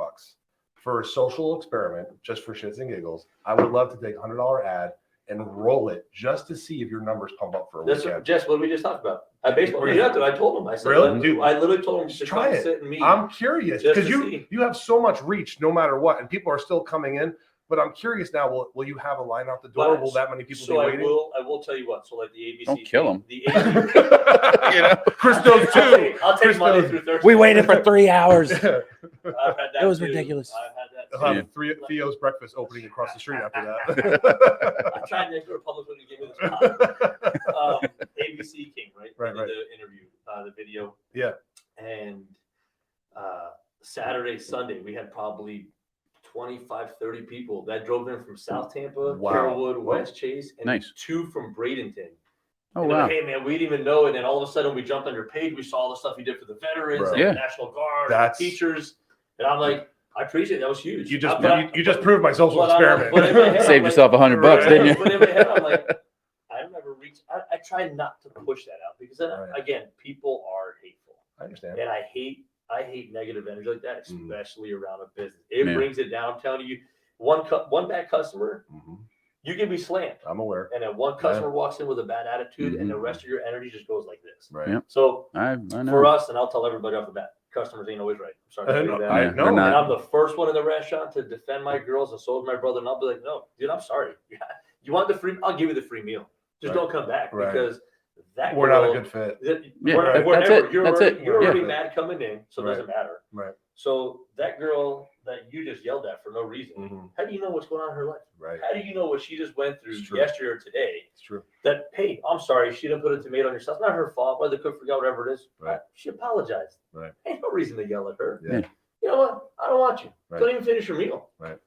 Speaker 2: for a social experiment, just for shits and giggles. I would love to take a $100 ad and roll it just to see if your numbers pump up for a weekend.
Speaker 3: Jess, what we just talked about. Baseball. I told him. I said,
Speaker 2: really? Dude,
Speaker 3: I literally told him to
Speaker 2: try it.
Speaker 3: sit and meet.
Speaker 2: I'm curious because you have so much reach no matter what, and people are still coming in. But I'm curious now, will you have a line out the door? Will that many people be waiting?
Speaker 3: I will tell you what. So like the ABC.
Speaker 1: Don't kill them.
Speaker 3: The ABC.
Speaker 1: You know,
Speaker 2: Christos too.
Speaker 3: I'll take Monday through Thursday.
Speaker 1: we waited for 3 hours.
Speaker 3: I've had that.
Speaker 1: It was
Speaker 3: too.
Speaker 1: ridiculous.
Speaker 3: I've had that.
Speaker 2: They'll
Speaker 3: Too.
Speaker 2: have Theo's breakfast opening across the street after that.
Speaker 3: I tried next door Publix when you gave me this spot. ABC came, right?
Speaker 2: Right.
Speaker 3: The interview, the video.
Speaker 2: Yeah.
Speaker 3: And Saturday, Sunday, we had probably 25, 30 people that drove in from South Tampa,
Speaker 2: Wow.
Speaker 3: Carrollwood, West Chase, and
Speaker 1: Nice.
Speaker 3: 2 from Bradenton.
Speaker 1: Oh,
Speaker 3: And they're
Speaker 1: wow.
Speaker 3: like, hey, man, we didn't even know. And then all of a sudden, we jumped on your page. We saw all the stuff you did for the veterans,
Speaker 2: Right.
Speaker 3: and
Speaker 1: Yeah.
Speaker 3: the National Guard,
Speaker 2: That's-
Speaker 3: the teachers. And I'm like, I appreciate it. That was huge.
Speaker 2: You just proved my social
Speaker 3: But I'm like-
Speaker 2: experiment.
Speaker 3: but in my head,
Speaker 1: Saved yourself $100,
Speaker 2: Right.
Speaker 1: didn't you?
Speaker 3: But in my head, I'm like, I never reach. I try not to push that out because then,
Speaker 2: Right.
Speaker 3: again, people are hateful,
Speaker 2: I understand.
Speaker 3: and I hate negative energy like that,
Speaker 2: Mm.
Speaker 3: especially around a business. It
Speaker 1: Yeah.
Speaker 3: brings it down. I'm telling you, one bad customer,
Speaker 2: Mhm.
Speaker 3: you can be slammed,
Speaker 2: I'm aware.
Speaker 3: and then one customer walks in with a bad attitude, and the
Speaker 2: Mhm.
Speaker 3: rest of your energy just goes like this.
Speaker 2: Right.
Speaker 1: Yeah.
Speaker 3: So
Speaker 1: I know.
Speaker 3: for us, and I'll tell everybody off the bat, customers ain't always right. I'm sorry to tell you that.
Speaker 2: I
Speaker 1: Yeah,
Speaker 2: know.
Speaker 1: they're not.
Speaker 3: And I'm the first one in the restaurant to defend my girls, and so is my brother. And I'll be like, no, dude, I'm sorry. You want the free? I'll give you the free meal. Just
Speaker 2: Right.
Speaker 3: don't come back
Speaker 2: Right.
Speaker 3: because that
Speaker 2: We're not a
Speaker 3: girl-
Speaker 2: good fit.
Speaker 1: Yeah,
Speaker 3: we're
Speaker 1: that's
Speaker 3: never-
Speaker 1: it.
Speaker 3: You're
Speaker 1: That's
Speaker 3: already,
Speaker 1: it.
Speaker 3: You're already
Speaker 2: Yeah.
Speaker 3: mad coming in, so it doesn't matter.
Speaker 2: Right.
Speaker 3: So that girl that you just yelled at for no reason,
Speaker 2: Mhm.
Speaker 3: how do you know what's going on in her life?
Speaker 2: Right.
Speaker 3: How do you know what she just went through
Speaker 2: It's true.
Speaker 3: yesterday or today?
Speaker 2: It's true.
Speaker 3: That, hey, I'm sorry, she didn't put a tomato on your sauce. Not her fault. Whether the cook forgot, whatever it is.
Speaker 2: Right.
Speaker 3: She apologized.
Speaker 2: Right.
Speaker 3: Ain't no reason to yell at her.
Speaker 2: Yeah.
Speaker 3: You know what? I don't want you.
Speaker 2: Right.
Speaker 3: Don't even finish your meal.
Speaker 2: Right.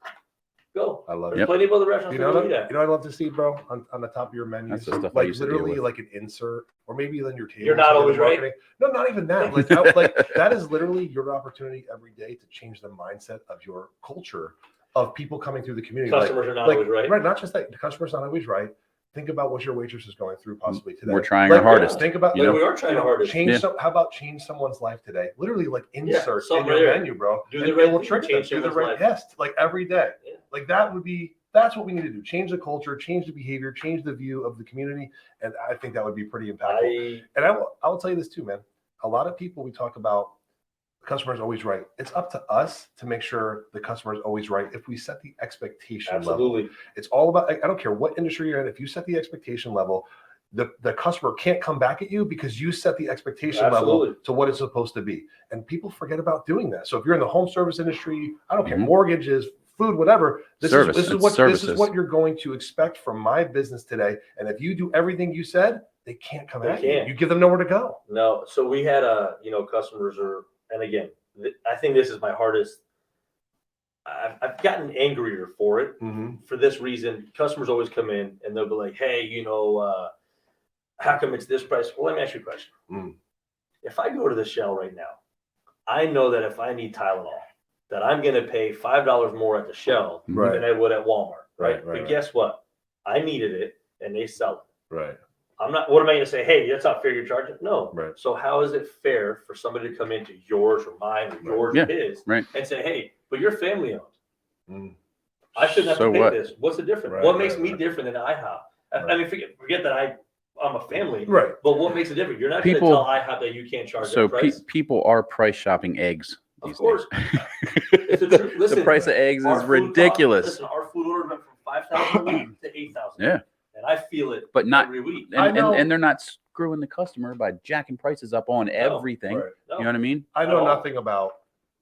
Speaker 3: Go.
Speaker 2: I love
Speaker 3: There's
Speaker 2: it.
Speaker 3: plenty of other restaurants
Speaker 2: You
Speaker 3: that
Speaker 2: know,
Speaker 3: do that.
Speaker 2: I'd love to see, bro, on the top of your menus,
Speaker 1: That's the stuff I
Speaker 2: like
Speaker 1: used to deal
Speaker 2: literally
Speaker 1: with.
Speaker 2: like an insert, or maybe on your table.
Speaker 3: You're not always right.
Speaker 2: No, not even that. Like, that is literally your opportunity every day to change the mindset of your culture of people coming through the community.
Speaker 3: Customers are not always right.
Speaker 2: Right. Not just that. The customer's not always right. Think about what your waitress is going through possibly today.
Speaker 1: We're trying our hardest.
Speaker 2: Think about
Speaker 1: You know?
Speaker 3: We are trying our hardest.
Speaker 2: How about change someone's life today? Literally, like insert in
Speaker 3: something
Speaker 2: your
Speaker 3: right there.
Speaker 2: menu, bro.
Speaker 3: Do the
Speaker 2: And
Speaker 3: right
Speaker 2: it will
Speaker 3: thing,
Speaker 2: trigger them.
Speaker 3: change
Speaker 2: Do the
Speaker 3: someone's
Speaker 2: right
Speaker 3: life.
Speaker 2: yes, like every day.
Speaker 3: Yeah.
Speaker 2: Like that's what we need to do. Change the culture, change the behavior, change the view of the community, and I think that would be pretty impactful. And I will tell you this too, man. A lot of people we talk about the customer is always right. It's up to us to make sure the customer is always right. If we set the expectation
Speaker 3: Absolutely.
Speaker 2: level, it's all about. I don't care what industry you're in. If you set the expectation level, the customer can't come back at you because you set the expectation level to what it's supposed to be. And people forget about doing that. So if you're in the home service industry, I don't care, mortgages, food, whatever. This is what you're going to expect from my business today. And if you do everything you said, they can't come at you. You give them nowhere to go.
Speaker 3: No. So we had customers are, and again, I think this is my hardest. I've gotten angrier for it for this reason. Customers always come in and they'll be like, hey, how come it's this price? Well, let me ask you a question. If I go to the Shell right now, I know that if I need Tylenol, that I'm going to pay $5 more at the Shell than I would at Walmart, right? But guess what? I needed it, and they sell it.
Speaker 2: Right.
Speaker 3: I'm not. What am I going to say? Hey, that's not fair. You're charging. No.
Speaker 2: Right.
Speaker 3: So how is it fair for somebody to come into yours or mine or yours or his and say, hey, but you're family owned. I shouldn't have to pay this. What's the difference? What makes me different than IHOP? I mean, forget that I'm a family,
Speaker 2: right?
Speaker 3: But what makes it different? You're not going to tell IHOP that you can't charge.
Speaker 1: So
Speaker 3: that price.
Speaker 1: people are price shopping eggs.
Speaker 3: Of course,
Speaker 1: the price of eggs is ridiculous.
Speaker 3: Our food order went from 5,000 a week to 8,000.
Speaker 1: Yeah,
Speaker 3: and I feel it,
Speaker 1: but not
Speaker 3: every week.
Speaker 1: And they're not screwing the customer by jacking prices up on everything.
Speaker 2: Right.
Speaker 3: No.
Speaker 1: You know what I mean?
Speaker 2: I know nothing about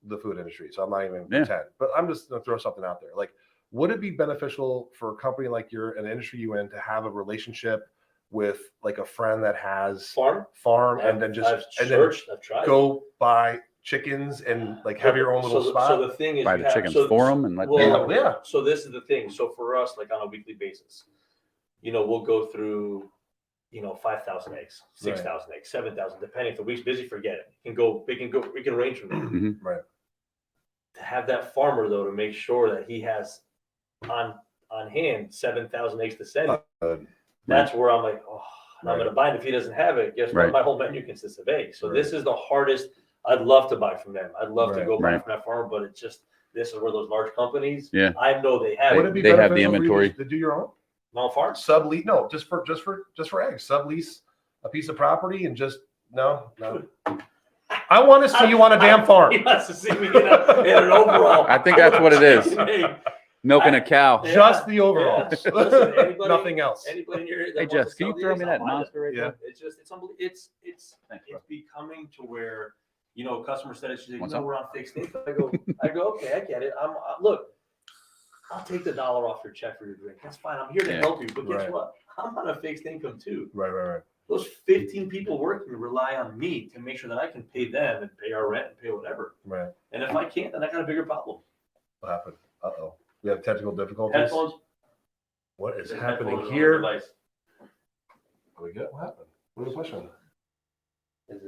Speaker 2: the food industry, so I'm not even pretend. But I'm just going to throw something out there. Like, would it be beneficial for a company like you're in an industry you in to have a relationship with like a friend that has farm and then just
Speaker 3: I've
Speaker 2: go buy chickens and like have your own little
Speaker 3: so
Speaker 2: spot?
Speaker 3: So the thing is,
Speaker 1: Buy
Speaker 3: you
Speaker 1: the
Speaker 3: have-
Speaker 1: chickens
Speaker 3: so-
Speaker 1: for them and let
Speaker 3: well,
Speaker 1: them.
Speaker 2: Yeah.
Speaker 3: So this is the thing. So for us, like on a weekly basis, we'll go through, 5,000 eggs, 6,000 eggs, 7,000, depending. If the week's busy, forget it. We can range from there.
Speaker 1: Mhm.
Speaker 2: Right.
Speaker 3: To have that farmer though, to make sure that he has on hand 7,000 eggs to send, that's where I'm like, I'm going to buy it. If he doesn't have it, guess what?
Speaker 1: Right.
Speaker 3: My whole menu consists of eggs. So
Speaker 2: Right.
Speaker 3: this is the hardest. I'd love to buy from them. I'd love to
Speaker 2: Right.
Speaker 3: go buy
Speaker 1: Right.
Speaker 3: from that farmer, but it's just, this is where those large companies,
Speaker 1: Yeah.
Speaker 3: I know they have
Speaker 2: Would
Speaker 3: it.
Speaker 2: it be
Speaker 1: They have the
Speaker 2: beneficial for you
Speaker 1: inventory.
Speaker 2: to do your own
Speaker 3: Non-farm?
Speaker 2: sublease? No, just for eggs. Sublease a piece of property and just no. I want to see you on a damn farm.
Speaker 3: He wants to see me in an overall.
Speaker 1: I think that's what it is.
Speaker 3: Hey,
Speaker 1: Milking a cow.
Speaker 3: Yeah.
Speaker 2: Just the overalls.
Speaker 3: Yeah. Listen, anybody-
Speaker 2: Nothing else.
Speaker 3: Anybody in your area that
Speaker 1: Hey,
Speaker 3: wants
Speaker 1: Jess,
Speaker 3: to
Speaker 1: can you
Speaker 3: sell
Speaker 1: throw
Speaker 3: these,
Speaker 1: me
Speaker 3: I'll
Speaker 1: that
Speaker 3: buy
Speaker 1: monster right
Speaker 2: Yeah.
Speaker 1: there?
Speaker 3: It's unbelievable. It's becoming to where, a customer said it, she's like,
Speaker 1: Want some?
Speaker 3: we're on fixed income. I go, okay, I get it. Look, I'll take the $1 off your check for your drink. That's fine. I'm here to
Speaker 1: Yeah.
Speaker 3: help you. But guess
Speaker 2: Right.
Speaker 3: what? I'm on a fixed income too.
Speaker 2: Right.
Speaker 3: Those 15 people working rely on me to make sure that I can pay them and pay our rent and pay whatever.
Speaker 2: Right.
Speaker 3: And if I can't, then I got a bigger problem.
Speaker 2: What happened? Uh-oh. We have technical difficulties.
Speaker 3: Headphones.
Speaker 2: What is
Speaker 3: Headphones
Speaker 2: happening
Speaker 3: are on the
Speaker 2: here?
Speaker 3: device.
Speaker 2: Are we good? What happened? What are we pushing?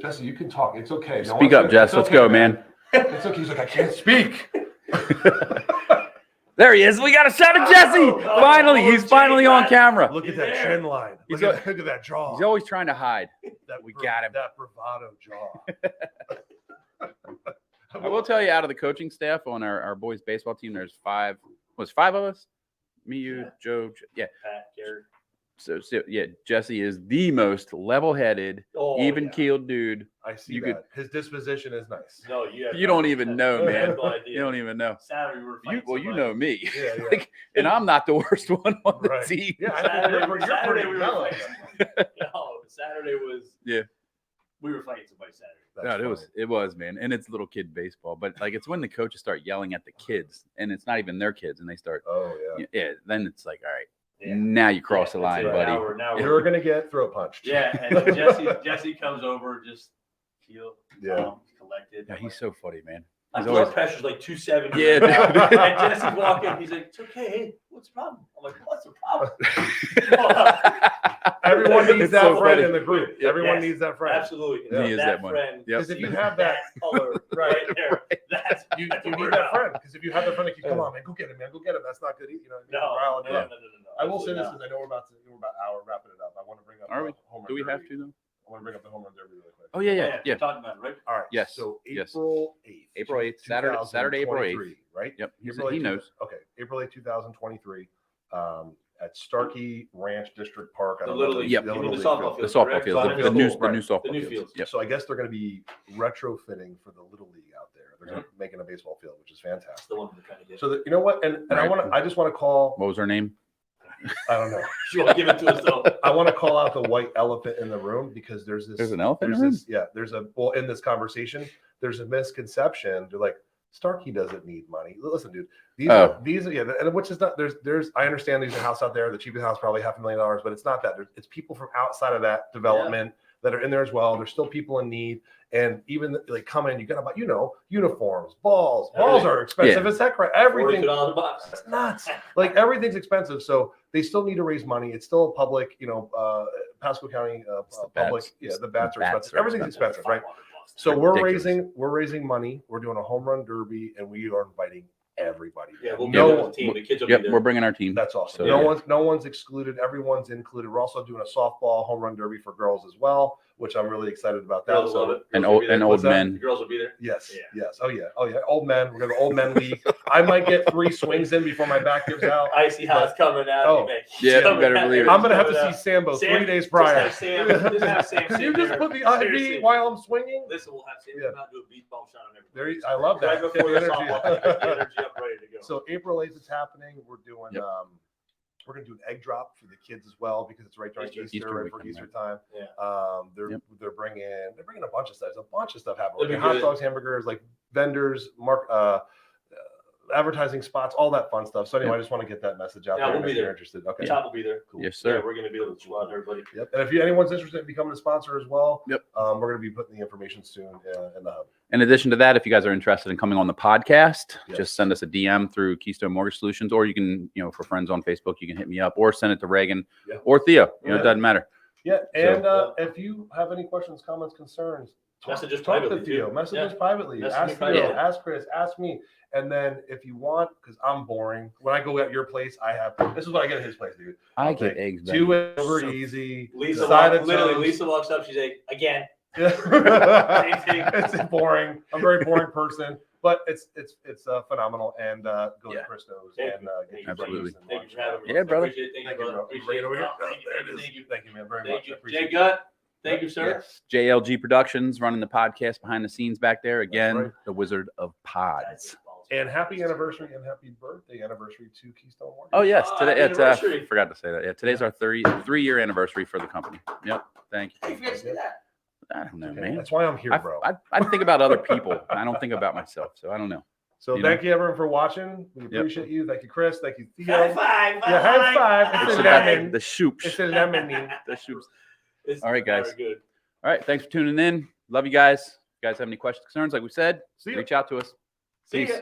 Speaker 2: Jesse, you can talk. It's okay. No
Speaker 1: Speak
Speaker 2: one's
Speaker 1: up,
Speaker 2: gonna-
Speaker 1: Jess.
Speaker 2: it's
Speaker 1: Let's
Speaker 2: okay,
Speaker 1: go, man.
Speaker 2: It's okay. He's like, I can't speak.
Speaker 1: There he is. We got a shot of Jesse. Finally, he's finally on camera.
Speaker 2: Look at
Speaker 3: He's
Speaker 2: that
Speaker 3: there.
Speaker 2: chin line.
Speaker 1: He's
Speaker 2: Look at that jaw.
Speaker 1: He's always trying to hide. we got him.
Speaker 2: That bravado jaw.
Speaker 1: I will tell you, out of the coaching staff on our boys baseball team, there's five of us. Me, you,
Speaker 3: Yeah.
Speaker 1: Joe. Yeah.
Speaker 3: Pat, Garrett.
Speaker 1: So yeah, Jesse is the most level-headed,
Speaker 3: Oh,
Speaker 1: even-keeled dude.
Speaker 2: I see
Speaker 1: You
Speaker 2: that. His disposition is nice.
Speaker 3: No,
Speaker 1: You don't even know,
Speaker 2: man.
Speaker 3: have no idea.
Speaker 1: You don't even know.
Speaker 3: Saturday we were
Speaker 1: You
Speaker 3: fighting
Speaker 1: you
Speaker 3: somebody.
Speaker 1: know me.
Speaker 2: Yeah, yeah.
Speaker 1: Like, and I'm not the worst one on the
Speaker 2: Right.
Speaker 1: team.
Speaker 2: Yeah, I
Speaker 3: Saturday,
Speaker 2: think you're
Speaker 3: Saturday
Speaker 2: pretty
Speaker 3: we were
Speaker 2: mellow.
Speaker 3: fighting. No, Saturday was.
Speaker 1: Yeah.
Speaker 3: We were fighting somebody Saturday.
Speaker 2: That's
Speaker 1: No,
Speaker 2: funny.
Speaker 1: it was, man. And it's little kid baseball, but like it's when the coaches start yelling at the kids, and it's not even their kids, and they start,
Speaker 2: Oh yeah.
Speaker 1: yeah. Then it's like, all right,
Speaker 3: Yeah.
Speaker 1: now you cross the
Speaker 3: Yeah,
Speaker 1: line,
Speaker 3: that's it.
Speaker 1: buddy.
Speaker 3: Now we're,
Speaker 2: You're gonna get throat punched.
Speaker 3: yeah, and Jesse comes over, just heel,
Speaker 2: Yeah.
Speaker 3: collected.
Speaker 1: Yeah, he's so funny, man.
Speaker 3: My
Speaker 1: He's
Speaker 3: blood
Speaker 1: always
Speaker 3: pressure's like 270.
Speaker 1: Yeah, dude.
Speaker 3: And Jesse walking, he's like, "It's okay. Hey, what's the problem?" I'm like, "What's the problem?"
Speaker 2: Everyone needs
Speaker 1: It's
Speaker 2: that
Speaker 1: so
Speaker 2: friend
Speaker 1: funny.
Speaker 2: in the group.
Speaker 3: Yes,
Speaker 2: Everyone needs that friend.
Speaker 3: Absolutely.
Speaker 2: Yeah.
Speaker 1: He is that one.
Speaker 3: friend.
Speaker 1: Yep.
Speaker 2: Because if you have that,
Speaker 3: color right there, that's
Speaker 2: you
Speaker 3: that's
Speaker 2: need
Speaker 3: what we're
Speaker 2: that
Speaker 3: about.
Speaker 2: friend. Because if you have that friend, like, come on, man, go get him, man, go get him. That's not good. You know, morale
Speaker 3: No.
Speaker 2: and I will say this because I know we're about hour wrapping it up. I want to bring up.
Speaker 1: Are we?
Speaker 2: Home run
Speaker 1: Do we have
Speaker 2: derby.
Speaker 1: to though?
Speaker 2: I want to bring up the home run derby really quick.
Speaker 1: Oh yeah.
Speaker 3: Talk about it, right?
Speaker 2: All right.
Speaker 1: Yes,
Speaker 2: So
Speaker 1: yes.
Speaker 2: April 8th.
Speaker 1: April 8th, Saturday, April 8th.
Speaker 2: 2023, Right.
Speaker 1: Yep.
Speaker 2: April
Speaker 1: He
Speaker 2: 8th,
Speaker 1: knows.
Speaker 2: Okay. April 8th, 2023. At Starkey Ranch District Park. I
Speaker 3: The
Speaker 2: don't
Speaker 3: Little
Speaker 2: know
Speaker 3: League.
Speaker 1: Yep.
Speaker 3: You mean
Speaker 2: Little
Speaker 3: the
Speaker 2: League
Speaker 3: softball
Speaker 2: field.
Speaker 1: The
Speaker 3: field,
Speaker 1: softball
Speaker 3: correct?
Speaker 1: field,
Speaker 3: So
Speaker 1: the
Speaker 3: I'm
Speaker 1: new
Speaker 3: in school,
Speaker 1: new softball
Speaker 3: the new
Speaker 1: fields.
Speaker 3: fields.
Speaker 1: Yep.
Speaker 2: So I guess they're going to be retrofitting for the Little League out there. They're
Speaker 3: Mm-hmm.
Speaker 2: making a baseball field, which is
Speaker 3: That's
Speaker 2: fantastic.
Speaker 3: the one we're trying to get.
Speaker 2: So that, you know what? And
Speaker 1: Right.
Speaker 2: I just want to call.
Speaker 1: What was her name?
Speaker 2: I don't know.
Speaker 3: You want to give it to us though?
Speaker 2: I want to call out the white elephant in the room because there's this.
Speaker 1: There's an elephant in the
Speaker 2: There's
Speaker 1: room?
Speaker 2: this. Yeah. In this conversation, there's a misconception. They're like, Starkey doesn't need money. Listen, dude. These are, and which is not. There's. I understand there's a house out there. The cheapest house probably $500,000, but it's not that. It's people from outside of that development that are in there as well. There's still people in need, and even like come in, you gotta buy, uniforms, balls. Balls are expensive as heck, right? Everything.
Speaker 3: $42 a box.
Speaker 2: That's nuts. Like everything's expensive, so they still need to raise money. It's still a public, Pasco County
Speaker 1: the
Speaker 2: public.
Speaker 1: bats.
Speaker 2: Yeah, the bats are
Speaker 1: Bats
Speaker 2: expensive.
Speaker 1: are
Speaker 2: Everything's expensive, right? So
Speaker 1: Ridiculous.
Speaker 2: we're raising money. We're doing a home run derby, and we are inviting everybody.
Speaker 3: Yeah, we'll
Speaker 2: no
Speaker 3: be
Speaker 2: one,
Speaker 3: with the team. The kids will
Speaker 1: Yep,
Speaker 3: be there.
Speaker 1: we're bringing our team.
Speaker 2: that's awesome.
Speaker 1: So,
Speaker 2: No one's excluded. Everyone's included. We're also doing a softball home run derby for girls as well, which I'm really excited about. That
Speaker 3: Girls
Speaker 2: so,
Speaker 3: love it.
Speaker 1: And
Speaker 3: Girls will be there.
Speaker 1: old
Speaker 2: What's that?
Speaker 3: The
Speaker 1: men.
Speaker 3: girls will be there.
Speaker 2: Yes,
Speaker 3: Yeah.
Speaker 2: yes. Oh yeah. Old men. We're gonna old men league. I might get 3 swings in before my back gives out.
Speaker 3: I see how it's coming out.
Speaker 2: Oh.
Speaker 1: Yeah, you better believe it.
Speaker 2: I'm gonna have to see Sambo 3 days prior.
Speaker 3: Just have Sam
Speaker 2: Can you
Speaker 3: sit
Speaker 2: just
Speaker 3: there.
Speaker 2: put the IV
Speaker 3: Seriously.
Speaker 2: while I'm swinging?
Speaker 3: Listen, we'll have Sam
Speaker 2: Yeah.
Speaker 3: come out and do a beach ball shot on everybody.
Speaker 2: There I love that.
Speaker 3: Right
Speaker 2: Get
Speaker 3: before
Speaker 2: the
Speaker 3: the
Speaker 2: energy.
Speaker 3: softball, get the energy up, ready to go.
Speaker 2: So April 8th is happening. We're doing
Speaker 1: Yep.
Speaker 2: we're gonna do an egg drop for the kids as well because it's right during
Speaker 3: Easter
Speaker 2: Easter, right for
Speaker 1: weekend,
Speaker 2: Easter time.
Speaker 3: Yeah.
Speaker 2: They're bringing a bunch of stuff. There's a bunch of stuff happening.
Speaker 3: That'd be
Speaker 2: Hot
Speaker 3: good.
Speaker 2: dogs, hamburgers, like vendors, advertising spots, all that fun stuff. So anyway, I just want to get that message out
Speaker 3: Yeah,
Speaker 2: there.
Speaker 3: we'll be
Speaker 2: if you're
Speaker 3: there.
Speaker 2: interested. Okay.
Speaker 3: Chop will be there.
Speaker 2: Cool.
Speaker 1: Yes, sir.
Speaker 3: Yeah, we're going to be able to chill out everybody.
Speaker 2: Yep. And if anyone's interested in becoming a sponsor as well,
Speaker 1: Yep.
Speaker 2: We're going to be putting the information soon in the hub.
Speaker 1: In addition to that, if you guys are interested in coming on the podcast,
Speaker 2: Yes.
Speaker 1: just send us a DM through Keystone Mortgage Solutions, or you can, for friends on Facebook, you can hit me up or send it to Reagan or Theo. It doesn't matter.
Speaker 2: Yeah. And if you have any questions, comments, concerns,
Speaker 3: Message us
Speaker 2: talk
Speaker 3: privately,
Speaker 2: to Theo.
Speaker 3: too.
Speaker 2: Message
Speaker 3: Yeah.
Speaker 2: us privately.
Speaker 3: Message
Speaker 2: Ask
Speaker 3: me
Speaker 2: Theo,
Speaker 3: privately.
Speaker 2: ask Chris, ask me. And then if you want, because I'm boring, when I go at your place, this is what I get at his place, dude.
Speaker 1: I get eggs.
Speaker 2: Two
Speaker 1: baby.
Speaker 2: over easy.
Speaker 3: Lisa
Speaker 2: side
Speaker 3: walks,
Speaker 2: of
Speaker 3: literally,
Speaker 2: toast.
Speaker 3: Lisa walks up. She's like, again.
Speaker 2: It's boring. I'm a very boring person, but it's phenomenal. And go to Christos and get your
Speaker 1: Absolutely.
Speaker 2: breakfast and
Speaker 3: Thank you for
Speaker 2: lunch.
Speaker 3: having me.
Speaker 1: Yeah, brother.
Speaker 3: Appreciate it.
Speaker 2: Thank
Speaker 3: Thank
Speaker 2: you,
Speaker 3: you,
Speaker 2: bro.
Speaker 3: brother. Appreciate it.
Speaker 2: Right over here.
Speaker 3: Thank you.
Speaker 2: Thank you, man, very
Speaker 3: Thank
Speaker 2: much. I
Speaker 3: you.
Speaker 2: appreciate
Speaker 3: Jay Gutt. Thank you, sir.
Speaker 2: Yes.
Speaker 1: JLG Productions running the podcast behind the scenes back there. Again,
Speaker 2: right.
Speaker 1: the Wizard of Pods.
Speaker 2: And happy anniversary and happy birthday anniversary to Keystone Mortgage.
Speaker 1: Oh, yes. Today,
Speaker 3: Happy
Speaker 1: it's,
Speaker 3: anniversary.
Speaker 1: forgot to say that. Yeah, today's our three-year anniversary for the company. Yep. Thank you.
Speaker 3: Hey, forget to say that.
Speaker 1: I don't know,
Speaker 2: Okay,
Speaker 1: man.
Speaker 2: that's why I'm here, bro.
Speaker 1: I think about other people. I don't think about myself. So I don't know.
Speaker 2: So thank you, everyone, for watching. We appreciate you. Thank you, Chris. Thank you, Theo.
Speaker 3: High five.
Speaker 2: Yeah, high five.
Speaker 1: It's
Speaker 2: It's a
Speaker 1: about
Speaker 2: lemon.
Speaker 1: the shoops.
Speaker 2: It's a lemon.
Speaker 1: The shoops.
Speaker 3: It's
Speaker 1: All right, guys.
Speaker 3: very good.
Speaker 1: All right. Thanks for tuning in. Love you guys. If you guys have any questions, concerns, like we said,
Speaker 2: See ya.
Speaker 1: reach out to us.
Speaker 3: See
Speaker 1: Peace.
Speaker 3: ya.